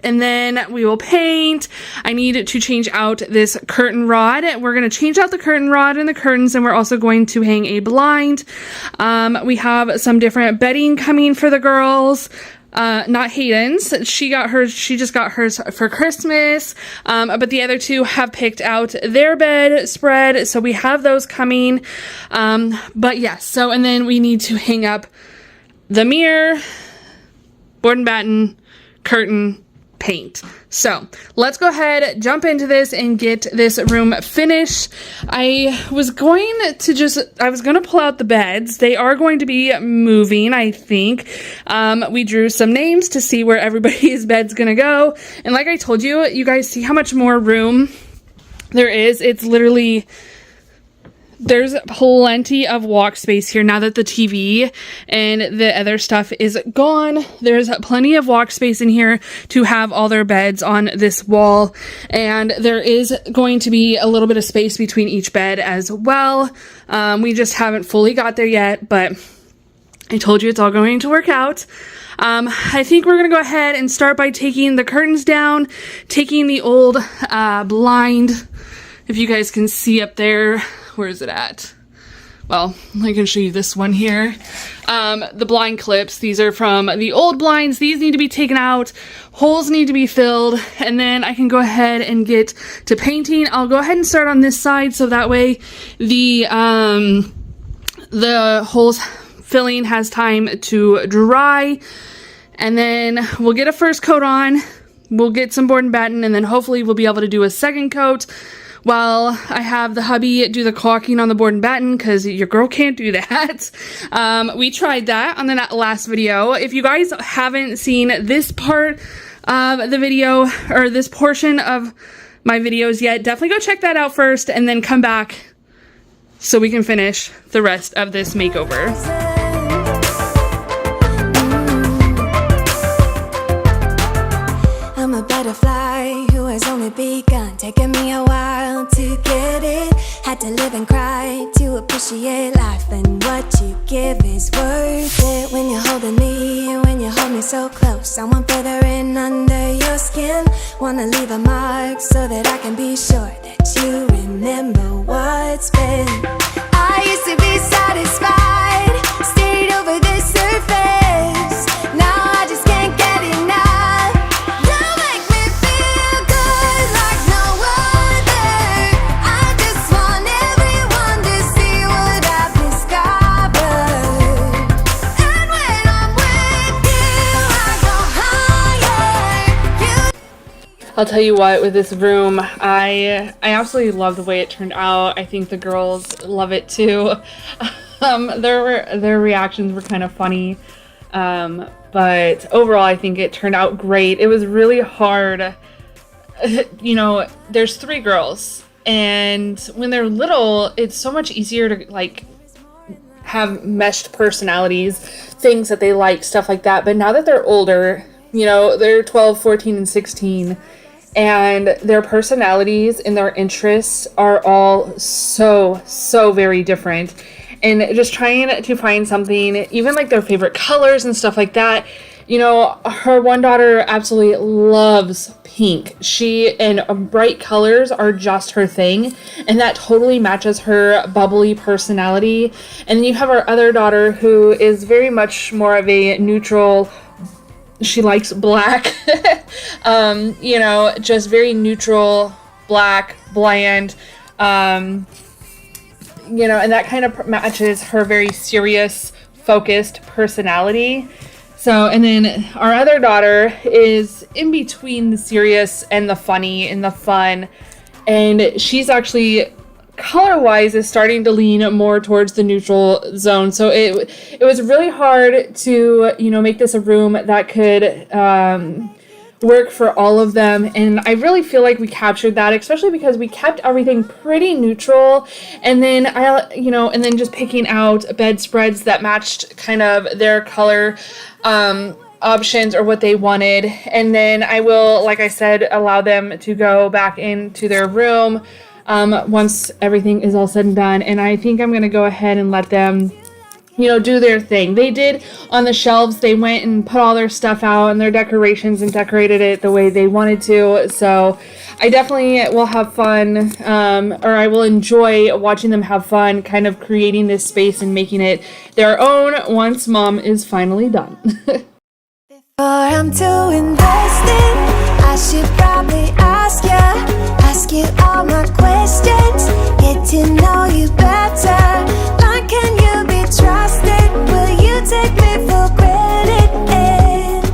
then we will paint. I need to change out this curtain rod. We're going to change out the curtain rod and the curtains, and we're also going to hang a blind. We have some different bedding coming for the girls. Not Hayden's. She just got hers for Christmas. But the other two have picked out their bed spread, so we have those coming. But yes, so, and then we need to hang up the mirror, board and batten, curtain, paint. So let's go ahead, jump into this and get this room finished. I was going to pull out the beds. They are going to be moving, I think. We drew some names to see where everybody's bed's gonna go. And like I told you, you guys see how much more room there is. It's literally, there's plenty of walk space here now that the TV and the other stuff is gone. There's plenty of walk space in here to have all their beds on this wall. And there is going to be a little bit of space between each bed as well. We just haven't fully got there yet, but I told you it's all going to work out. I think we're going to go ahead and start by taking the curtains down, taking the old blind, if you guys can see up there. Where is it at? Well, I can show you this one here. The blind clips, these are from the old blinds. These need to be taken out. Holes need to be filled. And then I can go ahead and get to painting. I'll go ahead and start on this side so that way the holes filling has time to dry. And then we'll get a first coat on. We'll get some board and batten, and then hopefully we'll be able to do a second coat while I have the hubby do the caulking on the board and batten, because your girl can't do that. We tried that on the last video. If you guys haven't seen this part of the video, or this portion of my videos yet, definitely go check that out first and then come back so we can finish the rest of this makeover. I'm a butterfly who has only begun, taking me a while to get it. Had to live and cry to appreciate life, and what you give is worth it. When you're holding me, when you hold me so close, I want further in under your skin. Wanna leave a mark so that I can be sure that you remember what's been. I used to be satisfied, stayed over the surface. Now I just can't get enough. You make me feel good like no other. I just want everyone to see what I've discovered. I'll tell you what, with this room, I absolutely love the way it turned out. I think the girls love it too. Their reactions were kind of funny. But overall, I think it turned out great. It was really hard. You know, there's 3 girls, and when they're little, it's so much easier to like have meshed personalities, things that they like, stuff like that. But now that they're older, you know, they're 12, 14, and 16, and their personalities and their interests are all so very different. And just trying to find something, even like their favorite colors and stuff like that. You know, her one daughter absolutely loves pink. And bright colors are just her thing. And that totally matches her bubbly personality. And then you have our other daughter who is very much more of a neutral. She likes black. You know, just very neutral, black, bland. You know, and that kind of matches her very serious, focused personality. So, and then our other daughter is in between the serious and the funny and the fun. And she's actually, color-wise, is starting to lean more towards the neutral zone. So it was really hard to, you know, make this a room that could work for all of them, and I really feel like we captured that, especially because we kept everything pretty neutral, and then and then just picking out bedspreads that matched kind of their color options or what they wanted. And then I will, like I said, allow them to go back into their room once everything is all said and done, and I think I'm gonna go ahead and let them, you know, do their thing. They did on the shelves. They went and put all their stuff out and their decorations and decorated it the way they wanted to. So I definitely will have fun, or I will enjoy watching them have fun kind of creating this space and making it their own once Mom is finally done. Before I'm too invested, I should probably ask you all my questions, get to know you better. Like, can you be trusted? Will you take me for granted? And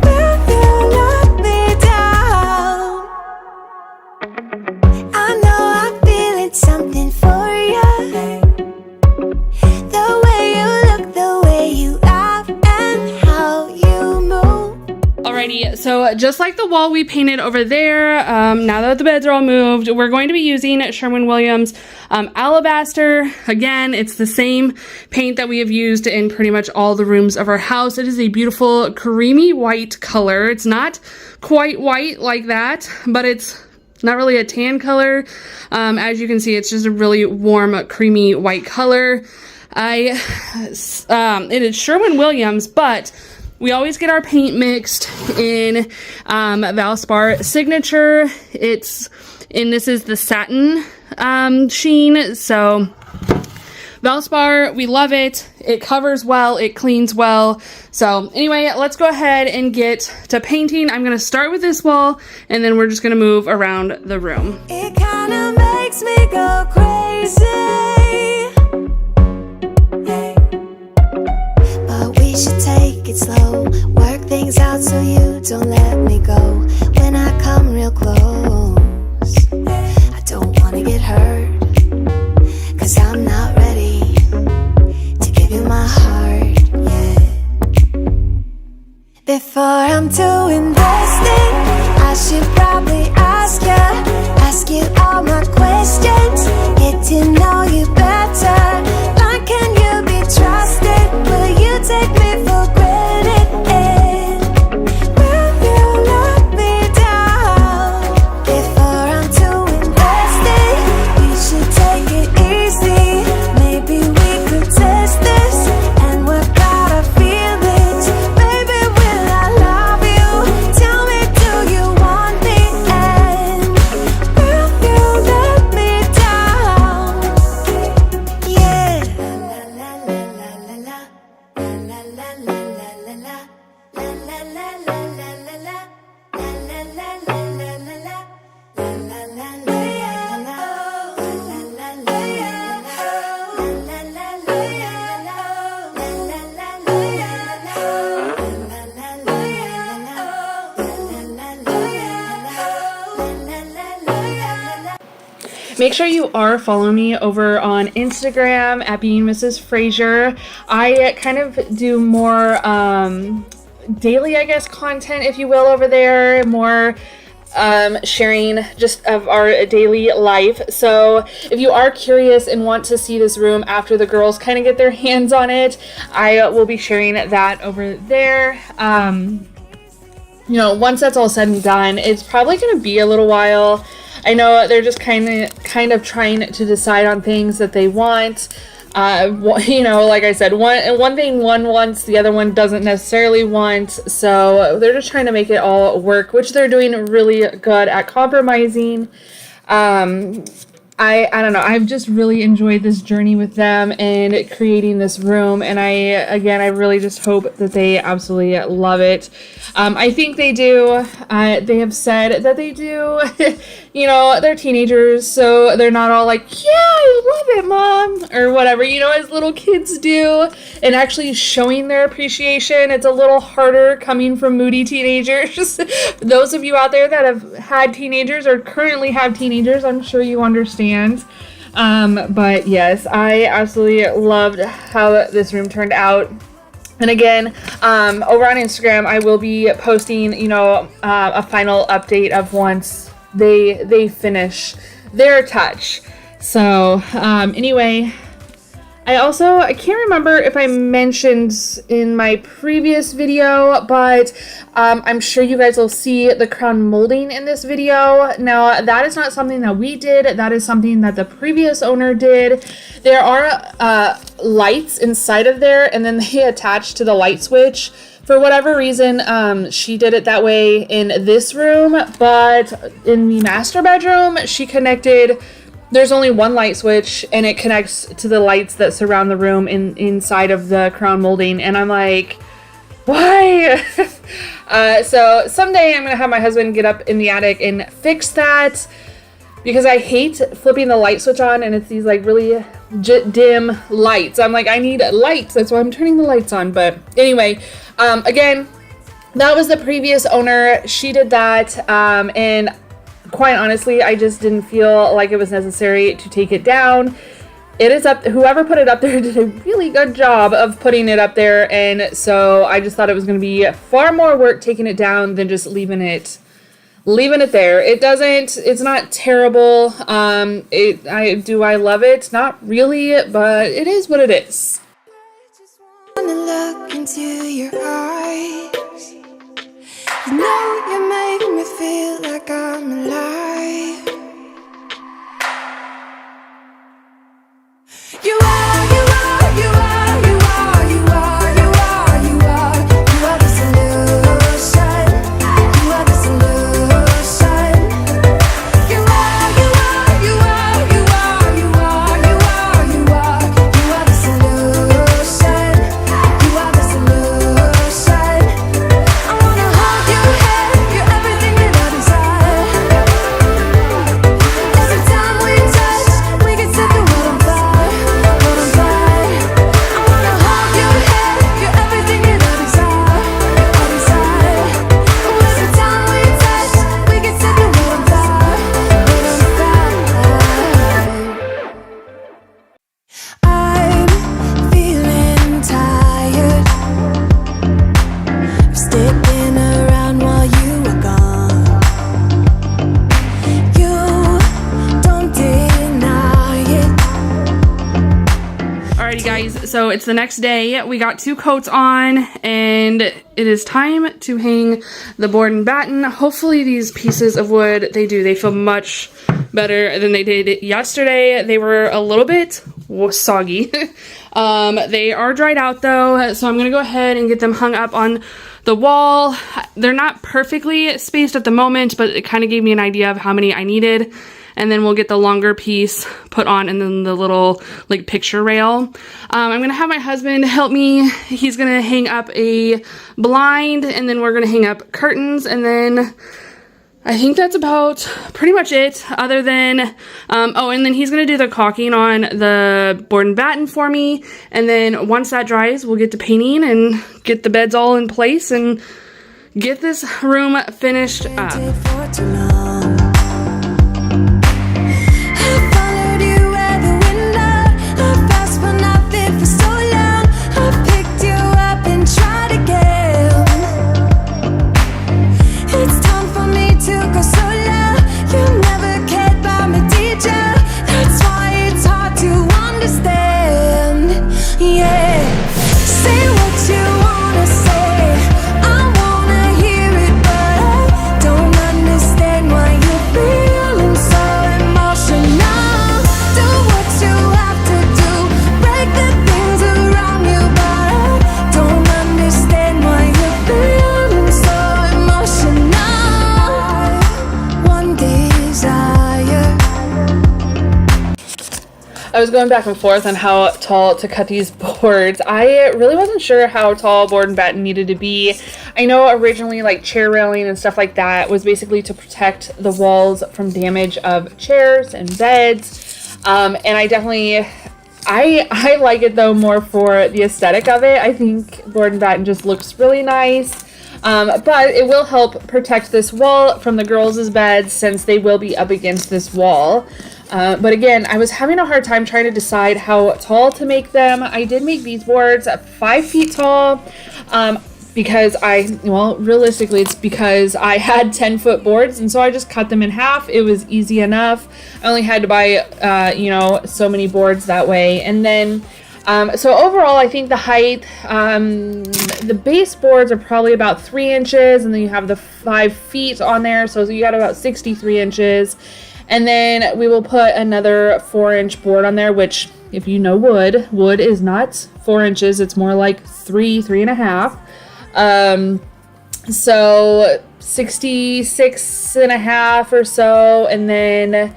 will you let me down? I know I'm feeling something for you. The way you look, the way you act, and how you move. Alrighty, so just like the wall we painted over there, now that the beds are all moved, we're going to be using Sherwin-Williams Alabaster. Again, it's the same paint that we have used in pretty much all the rooms of our house. It is a beautiful creamy white color. It's not quite white like that, but it's not really a tan color. As you can see, it's just a really warm, creamy white color. It is Sherwin-Williams, but we always get our paint mixed in Valspar Signature. This is the satin sheen. So Valspar, we love it. It covers well, it cleans well. So anyway, let's go ahead and get to painting. I'm gonna start with this wall, and then we're just gonna move around the room. It kinda makes me go crazy. Hey. But we should take it slow, work things out so you don't let me go. When I come real close, I don't wanna get hurt, 'cause I'm not ready to give you my heart yet. Before I'm too invested, I should probably ask you all my questions, get to know you better. Like, can you be trusted? Will you take me for granted? And will you let me down? Before I'm too invested, we should take it easy. Maybe we could test this and work out our feelings. Baby, will I love you? Tell me, do you want me? And will you let me down? Make sure you are following me over on Instagram at Being Mrs. Fraser. I kind of do more daily, I guess, content, if you will, over there. More sharing just of our daily life. So if you are curious and want to see this room after the girls kind of get their hands on it, I will be sharing that over there. You know, once that's all said and done, it's probably going to be a little while. I know they're just kind of trying to decide on things that they want. You know, like I said, one thing one wants, the other one doesn't necessarily want. So they're just trying to make it all work, which they're doing really good at compromising. I don't know. I've just really enjoyed this journey with them and creating this room. And I really just hope that they absolutely love it. I think they do. They have said that they do. You know, they're teenagers, so they're not all like, yeah, I love it, Mom, or whatever, you know, as little kids do. And actually showing their appreciation, it's a little harder coming from moody teenagers. Those of you out there that have had teenagers or currently have teenagers, I'm sure you understand. But yes, I absolutely loved how this room turned out. And again, over on Instagram, I will be posting, you know, a final update of once they finish their touch. So anyway, I can't remember if I mentioned in my previous video, but I'm sure you guys will see the crown molding in this video. Now, that is not something that we did. That is something that the previous owner did. There are lights inside of there, and then they attach to the light switch. For whatever reason, she did it that way in this room, but in the master bedroom, she connected. There's only one light switch, and it connects to the lights that surround the room inside of the crown molding. And I'm like, why? So someday I'm gonna have my husband get up in the attic and fix that, because I hate flipping the light switch on and it's these like really dim lights. I'm like, I need lights. That's why I'm turning the lights on. But anyway, again, that was the previous owner. She did that, and quite honestly, I just didn't feel like it was necessary to take it down. It is up. Whoever put it up there did a really good job of putting it up there, and so I just thought it was going to be far more work taking it down than just leaving it there. It's not terrible. Do I love it? Not really, but it is what it is. I just wanna look into your eyes. You know you make me feel like I'm alive. You are, you are, you are, you are, you are, you are, you are. You are the solution. You are the solution. You are, you are, you are, you are, you are, you are, you are. You are the solution. You are the solution. I wanna hold your head. You're everything that I desire. Every time we touch, we can set the world on fire. World on fire. I wanna hold your head. You're everything that I desire. I desire. Every time we touch, we can set the world on fire. World on fire. I'm feeling tired of sticking around while you were gone. You don't deny it. Alrighty guys, so it's the next day. We got 2 coats on, and it is time to hang the board and batten. Hopefully these pieces of wood, they feel much better than they did yesterday. They were a little bit soggy. They are dried out though, so I'm gonna go ahead and get them hung up on the wall. They're not perfectly spaced at the moment, but it kind of gave me an idea of how many I needed. And then we'll get the longer piece put on, and then the little like picture rail. I'm gonna have my husband help me. He's gonna hang up a blind, and then we're gonna hang up curtains, and then I think that's about pretty much it, other than, and then he's gonna do the caulking on the board and batten for me. And then once that dries, we'll get to painting and get the beds all in place and get this room finished up. For too long. was going back and forth on how tall to cut these boards. I really wasn't sure how tall board and batten needed to be. I know originally like chair railing and stuff like that was basically to protect the walls from damage of chairs and beds. And I definitely, I like it though more for the aesthetic of it. I think board and batten just looks really nice. But it will help protect this wall from the girls' beds since they will be up against this wall. But again, I was having a hard time trying to decide how tall to make them. I did make these boards at 5 feet tall because realistically, it's because I had 10-foot boards, and so I just cut them in half. It was easy enough. I only had to buy, so many boards that way. And then, so overall, I think the height, the base boards are probably about 3 inches, and then you have the 5 feet on there, so you got about 63 inches. And then we will put another 4-inch board on there, which if you know wood is not 4 inches. It's more like 3.5. So 66.5 or so. And then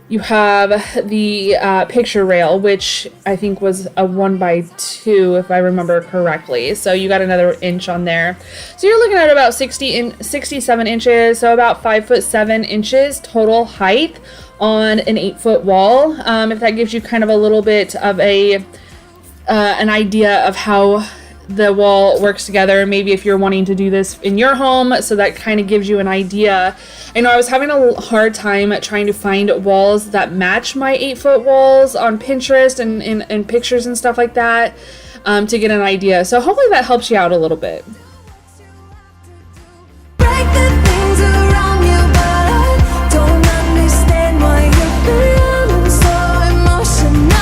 you have the picture rail, which I think was a 1x2 if I remember correctly. So you got another inch on there. So you're looking at about 67 inches, so about 5'7" total height on an 8-foot wall. If that gives you kind of a little bit of an idea of how the wall works together, maybe if you're wanting to do this in your home, so that kind of gives you an idea. I know I was having a hard time trying to find walls that match my 8-foot walls on Pinterest and pictures and stuff like that, to get an idea. So hopefully that helps you out a little bit. Break the things around you, but I don't understand why you're feeling so emotional.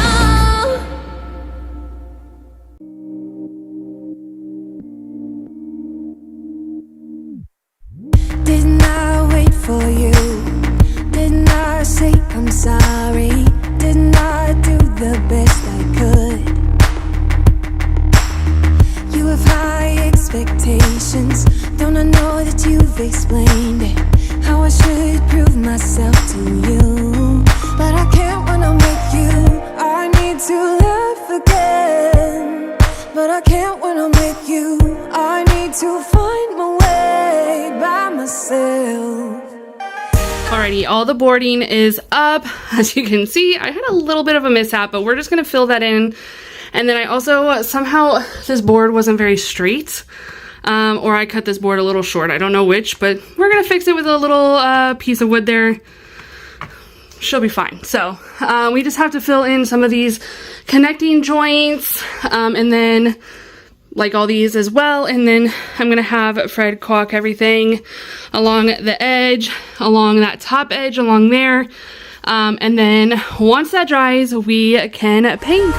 Didn't I wait for you? Didn't I say I'm sorry? Didn't I do the best I could? You have high expectations. Don't I know that you've explained it? How I should prove myself to you. But I can't when I'm with you. I need to laugh again. But I can't when I'm with you. I need to find my way by myself. Alrighty, all the boarding is up. As you can see, I had a little bit of a mishap, but we're just gonna fill that in. And then I also, somehow this board wasn't very straight, or I cut this board a little short. I don't know which, but we're gonna fix it with a little piece of wood there. She'll be fine. So we just have to fill in some of these connecting joints, and then like all these as well. And then I'm gonna have Fred caulk everything along the edge, along that top edge, along there. And then once that dries, we can paint.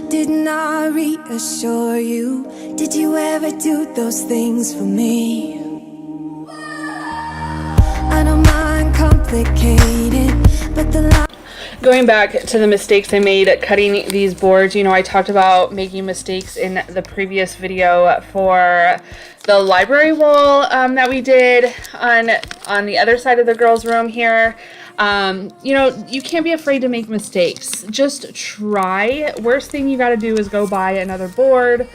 Didn't I reassure you? Did you ever do those things for me? I don't mind complicated, but Going back to the mistakes I made cutting these boards, you know, I talked about making mistakes in the previous video for the library wall that we did on the other side of the girls' room here. You know, you can't be afraid to make mistakes. Just try. Worst thing you got to do is go buy another board,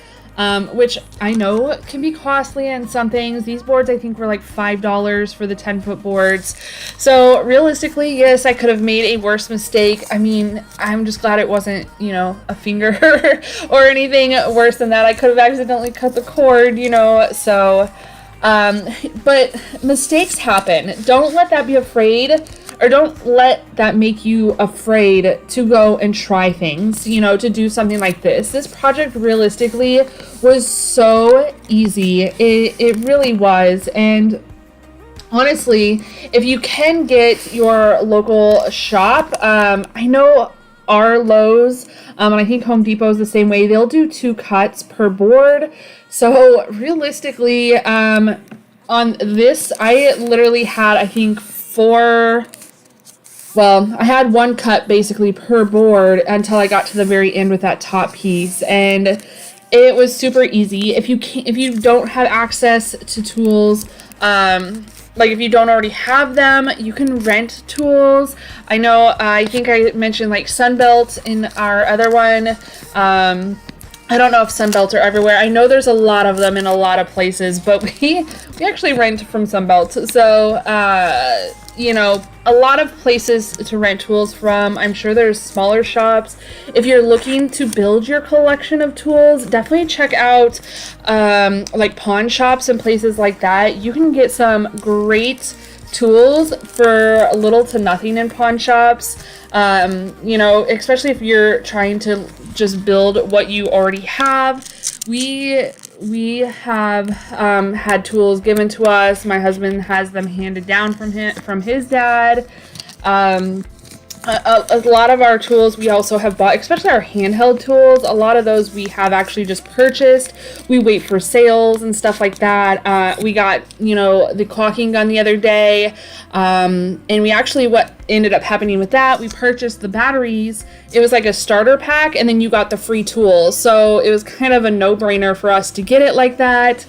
which I know can be costly in some things. These boards I think were like $5 for the 10-foot boards. So realistically, yes, I could have made a worse mistake. I mean, I'm just glad it wasn't, you know, a finger or anything worse than that. I could have accidentally cut the cord, you know, so but mistakes happen. Don't let that be afraid, or don't let that make you afraid to go and try things, you know, to do something like this. This project realistically was so easy. It really was. And honestly, if you can get your local shop, I know our Lowe's, and I think Home Depot is the same way. They'll do 2 cuts per board. So realistically, on this, I literally had, I think, I had 1 cut basically per board until I got to the very end with that top piece, and it was super easy. If you don't have access to tools, like if you don't already have them, you can rent tools. I know, I think I mentioned like Sunbelt in our other one. I don't know if Sunbelt are everywhere. I know there's a lot of them in a lot of places, but we actually rent from Sunbelt. So, you know, a lot of places to rent tools from. I'm sure there's smaller shops. If you're looking to build your collection of tools, definitely check out like pawn shops and places like that. You can get some great tools for little to nothing in pawn shops. You know, especially if you're trying to just build what you already have. We have had tools given to us. My husband has them handed down from his dad. A lot of our tools we also have bought, especially our handheld tools. A lot of those we have actually just purchased. We wait for sales and stuff like that. We got, you know, the caulking gun the other day. And we actually, what ended up happening with that, we purchased the batteries. It was like a starter pack, and then you got the free tools. So it was kind of a no-brainer for us to get it like that.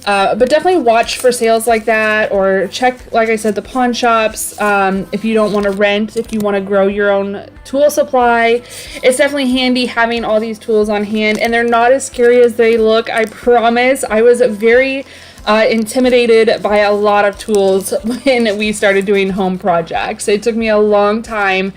But definitely watch for sales like that, or check, like I said, the pawn shops. If you don't want to rent, if you want to grow your own tool supply, it's definitely handy having all these tools on hand, and they're not as scary as they look. I promise. I was very intimidated by a lot of tools when we started doing home projects. It took me a long time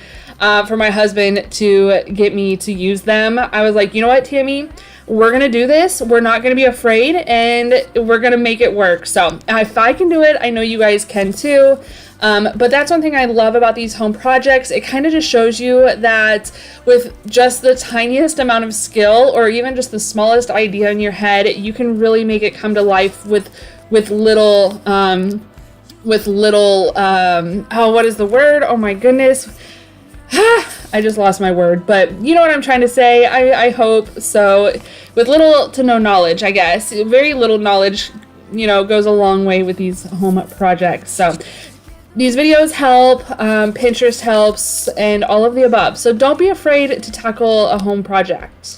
for my husband to get me to use them. I was like, you know what, Tammy? We're going to do this. We're not going to be afraid, and we're going to make it work. So if I can do it, I know you guys can too. But that's one thing I love about these home projects. It kind of just shows you that with just the tiniest amount of skill, or even just the smallest idea in your head, you can really make it come to life with little, oh, what is the word? Oh my goodness. I just lost my word, but you know what I'm trying to say. I hope so. With little to no knowledge, I guess. Very little knowledge, you know, goes a long way with these home projects. So these videos help, Pinterest helps, and all of the above. So don't be afraid to tackle a home project.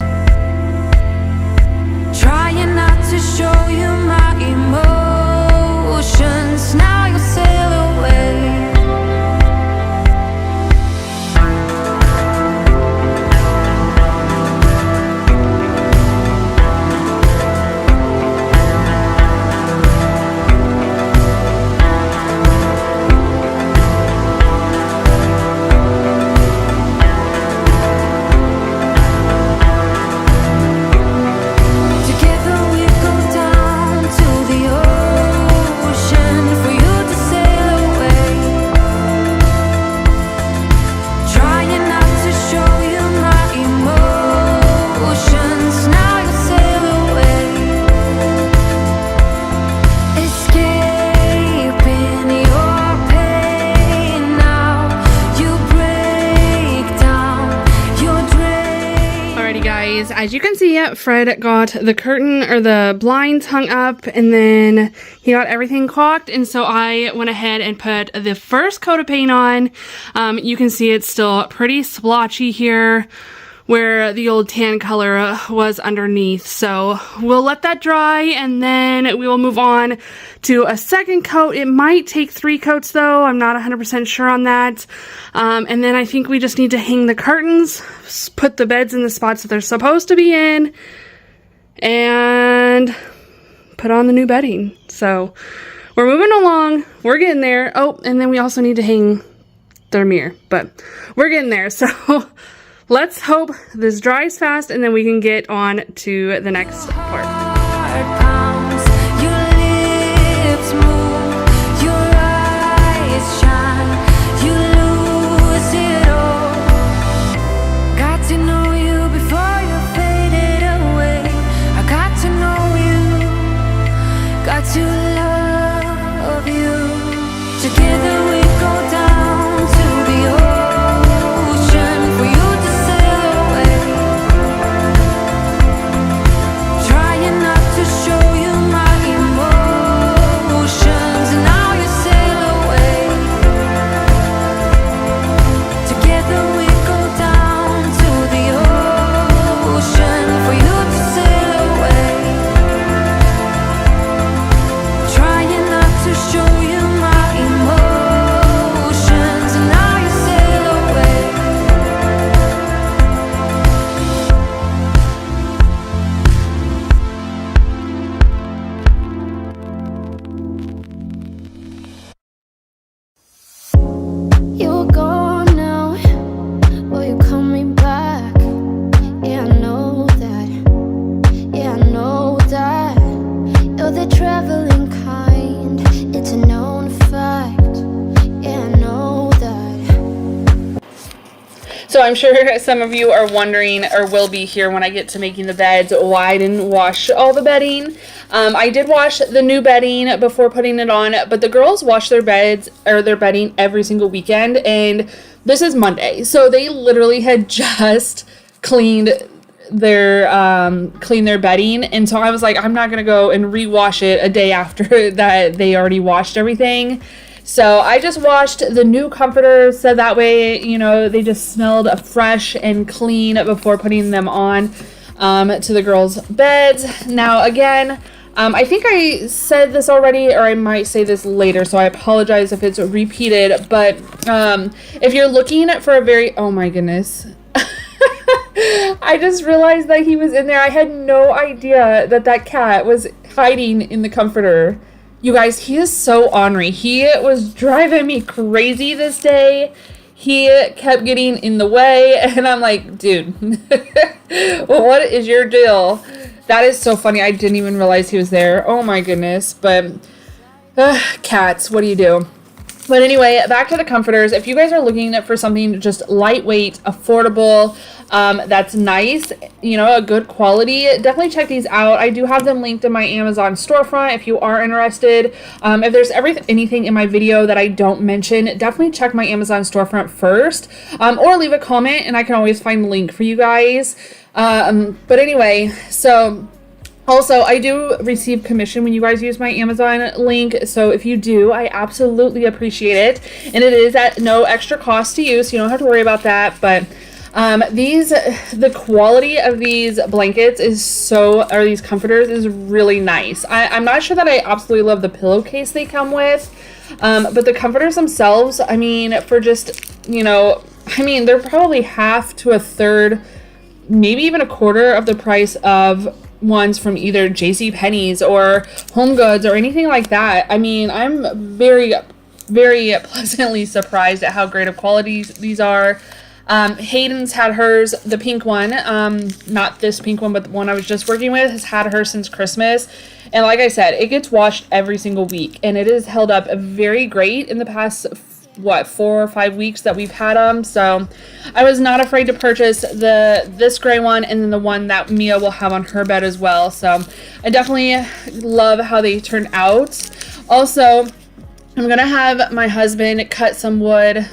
Trying not to show you my emotions. Now you sail away. As you can see, Fred got the curtain or the blinds hung up, and then he got everything caulked, and so I went ahead and put the first coat of paint on. You can see it's still pretty splotchy here where the old tan color was underneath. So we'll let that dry, and then we will move on to a second coat. It might take 3 coats though. I'm not 100% sure on that. And then I think we just need to hang the curtains, put the beds in the spots that they're supposed to be in, and put on the new bedding. So we're moving along. We're getting there. Oh, and then we also need to hang their mirror, but we're getting there. So let's hope this dries fast, and then we can get on to the next part. To love you. Together we go down to the ocean for you to sail away. Trying not to show you my emotions, and now you sail away. Together we go down to the ocean for you to sail away. Trying not to show you my emotions, and now you sail away. You're gone now, will you call me back? Yeah, I know that. Yeah, I know that. You're the traveling kind, it's a known fact. Yeah, I know that. So I'm sure some of you are wondering, or will be here when I get to making the beds, why I didn't wash all the bedding. I did wash the new bedding before putting it on, but the girls wash their beds or their bedding every single weekend, and this is Monday. So they literally had just cleaned their bedding, and so I was like, I'm not gonna go and rewash it a day after that they already washed everything. So I just washed the new comforters, so that way, you know, they just smelled fresh and clean before putting them on to the girls' beds. Now, again, I think I said this already, or I might say this later, so I apologize if it's repeated, but if you're looking for a very, oh my goodness, I just realized that he was in there. I had no idea that that cat was hiding in the comforter. You guys, he is so ornery. He was driving me crazy this day. He kept getting in the way, and I'm like, dude, well, what is your deal? That is so funny. I didn't even realize he was there. Oh my goodness. But cats, what do you do? But anyway, back to the comforters. If you guys are looking for something just lightweight, affordable, that's nice, you know, a good quality, definitely check these out. I do have them linked in my Amazon storefront if you are interested. If there's anything in my video that I don't mention, definitely check my Amazon storefront first, or leave a comment and I can always find the link for you guys. But anyway, so also, I do receive commission when you guys use my Amazon link, so if you do, I absolutely appreciate it, and it is at no extra cost to you, so you don't have to worry about that. But the quality of these blankets is or these comforters is really nice. I'm not sure that I absolutely love the pillowcase they come with, but the comforters themselves, I mean, for just, you know, I mean, they're probably half to a third, maybe even a quarter of the price of ones from either JCPenney's or Home Goods or anything like that. I mean, I'm very, very pleasantly surprised at how great of quality these are. Hayden's had hers, the pink one, not this pink one, but the one I was just working with, has had hers since Christmas. And like I said, it gets washed every single week, and it has held up very great in the past 4 or 5 weeks that we've had them. So I was not afraid to purchase this gray one and then the one that Mia will have on her bed as well. So I definitely love how they turn out. Also, I'm gonna have my husband cut some wood.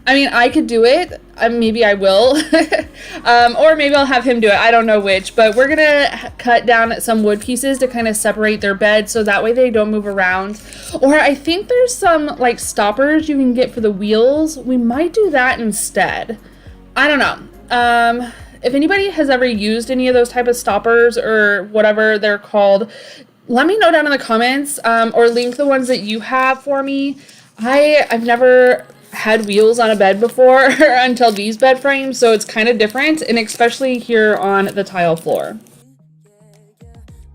I mean, I could do it. Maybe I will. Or maybe I'll have him do it. I don't know which. But we're going to cut down some wood pieces to kind of separate their bed so that way they don't move around. Or I think there's some, like, stoppers you can get for the wheels. We might do that instead. I don't know. If anybody has ever used any of those type of stoppers or whatever they're called, let me know down in the comments, or link the ones that you have for me. I've never had wheels on a bed before until these bed frames, so it's kind of different, and especially here on the tile floor.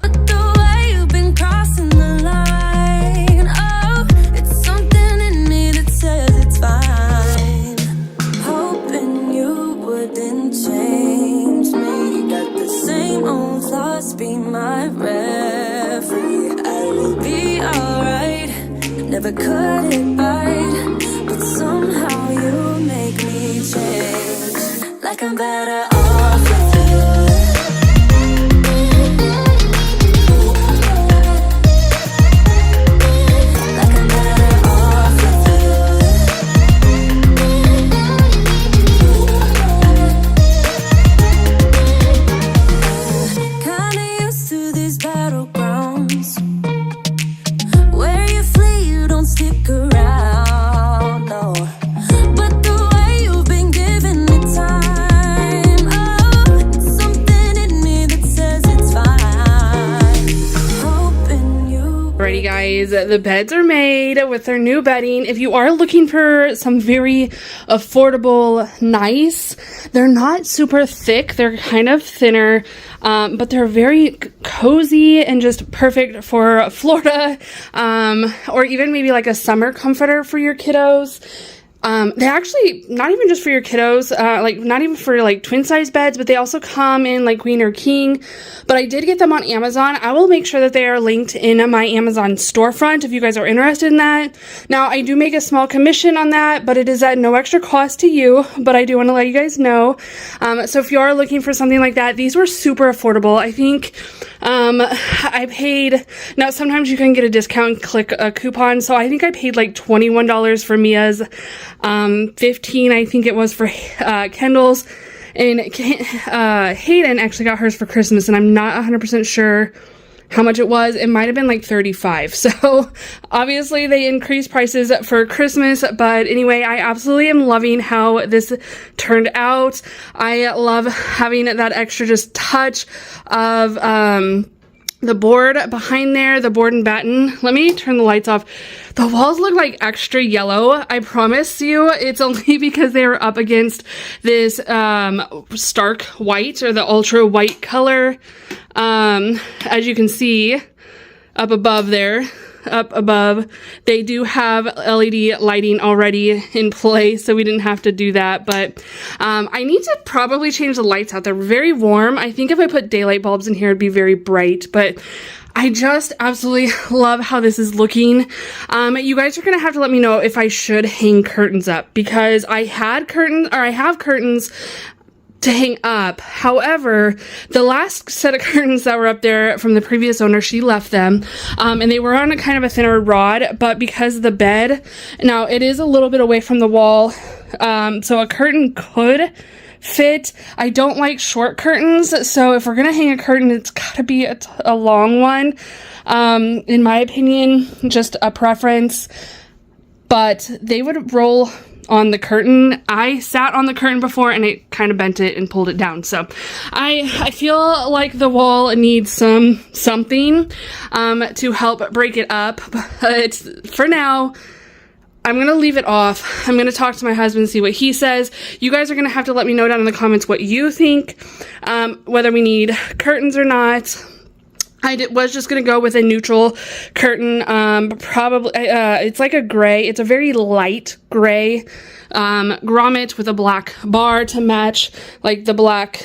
But the way you've been crossing the line, oh, it's something in me that says it's fine. Hoping you wouldn't change me. Got the same old thoughts, be my referee. I will be alright, never cut it bite. But somehow you make me change, like I'm better off with you. Like I'm better Alrighty guys, the beds are made with their new bedding. If you are looking for some very affordable, nice, they're not super thick, they're kind of thinner, but they're very cozy and just perfect for Florida, or even maybe like a summer comforter for your kiddos. They actually, not even just for your kiddos, like not even for like twin size beds, but they also come in like queen or king. But I did get them on Amazon. I will make sure that they are linked in my Amazon storefront if you guys are interested in that. Now, I do make a small commission on that, but it is at no extra cost to you, but I do want to let you guys know. So if you are looking for something like that, these were super affordable. I think, I paid, now sometimes you can get a discount and click a coupon. So I think I paid like $21 for Mia's, 15 I think it was for Kendall's, and Hayden actually got hers for Christmas, and I'm not 100% sure how much it was. It might have been like 35. So obviously they increased prices for Christmas, but anyway, I absolutely am loving how this turned out. I love having that extra just touch of the board behind there, the board and batten. Let me turn the lights off. The walls look like extra yellow. I promise you, it's only because they are up against this stark white, or the ultra white color. As you can see up above there, up above, they do have LED lighting already in place, so we didn't have to do that. But I need to probably change the lights out. They're very warm. I think if I put daylight bulbs in here, it'd be very bright, but I just absolutely love how this is looking. You guys are gonna have to let me know if I should hang curtains up, because I have curtains to hang up. However, the last set of curtains that were up there from the previous owner, she left them, and they were on a kind of a thinner rod, but because of the bed, now it is a little bit away from the wall, so a curtain could fit. I don't like short curtains, so if we're gonna hang a curtain, it's gotta be a long one, in my opinion, just a preference. But they would roll on the curtain. I sat on the curtain before and it kind of bent it and pulled it down. So I feel like the wall needs something to help break it up. But for now, I'm going to leave it off. I'm going to talk to my husband and see what he says. You guys are going to have to let me know down in the comments what you think, whether we need curtains or not. I was just going to go with a neutral curtain, probably, it's like a gray, it's a very light gray, grommet with a black bar to match, like, the black,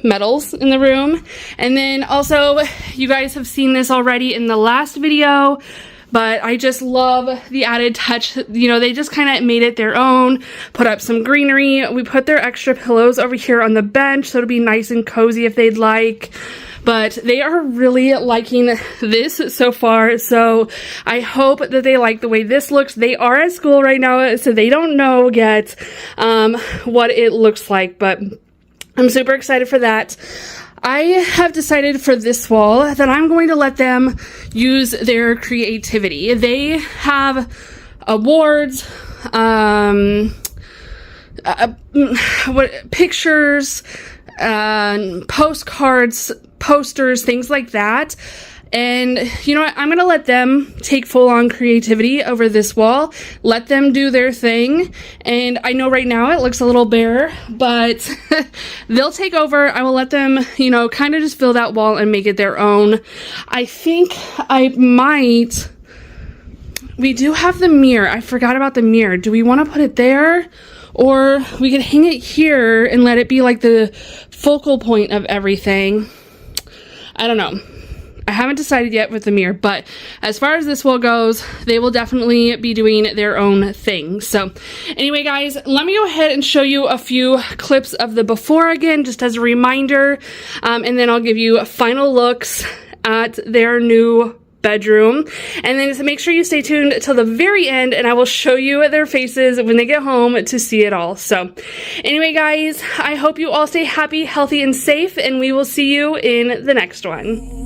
metals in the room. And then also, you guys have seen this already in the last video, but I just love the added touch. You know, they just kind of made it their own, put up some greenery. We put their extra pillows over here on the bench, so it'll be nice and cozy if they'd like. But they are really liking this so far, so I hope that they like the way this looks. They are at school right now, so they don't know yet what it looks like, but I'm super excited for that. I have decided for this wall that I'm going to let them use their creativity. They have awards, pictures, postcards, posters, things like that. And you know what? I'm going to let them take full-on creativity over this wall. Let them do their thing. And I know right now it looks a little bare, but they'll take over. I will let them, you know, kind of just fill that wall and make it their own. I think I might... We do have the mirror. I forgot about the mirror. Do we want to put it there? Or we could hang it here and let it be like the focal point of everything. I don't know. I haven't decided yet with the mirror, but as far as this wall goes, they will definitely be doing their own thing. So anyway, guys, let me go ahead and show you a few clips of the before again, just as a reminder, and then I'll give you final looks at their new bedroom. And then just make sure you stay tuned till the very end, and I will show you their faces when they get home to see it all. So anyway, guys, I hope you all stay happy, healthy, and safe, and we will see you in the next one.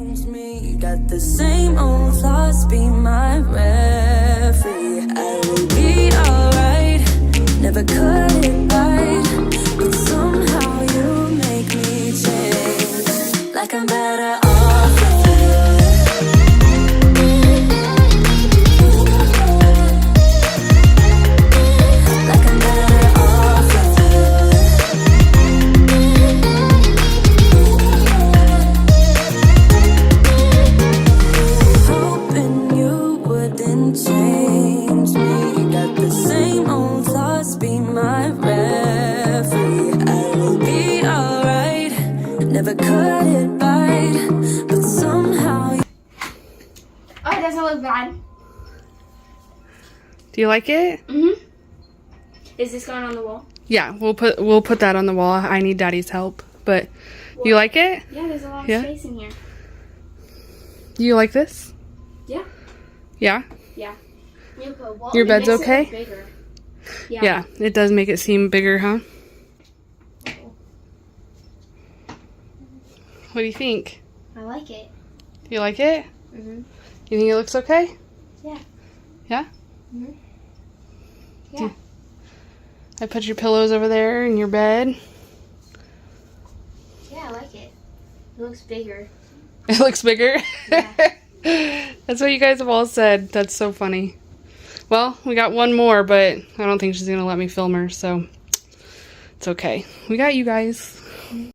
Got the same old thoughts, be my referee. I will be alright, never cut it right, but somehow you make me change, like I'm better off with you. bad. Do you like it? Mm-hmm. Is this going on the wall? Yeah, we'll put that on the wall. I need Daddy's help. But you like it? Yeah, there's a lot of Yeah? space in here. You like this? Yeah. Yeah? Yeah. You put a wall. Your It bed's makes it okay? look bigger. Yeah, it does make it seem bigger, huh? What do you think? I like it. You like it? Mm-hmm. You think it looks okay? Yeah. Yeah? Mm-hmm. Yeah. I put your pillows over there in your bed. Yeah, I like it. It looks bigger. It looks bigger? Yeah. That's what you guys have all said. That's so funny. Well, we got one more, but I don't think she's going to let me film her, so it's okay. We got you guys.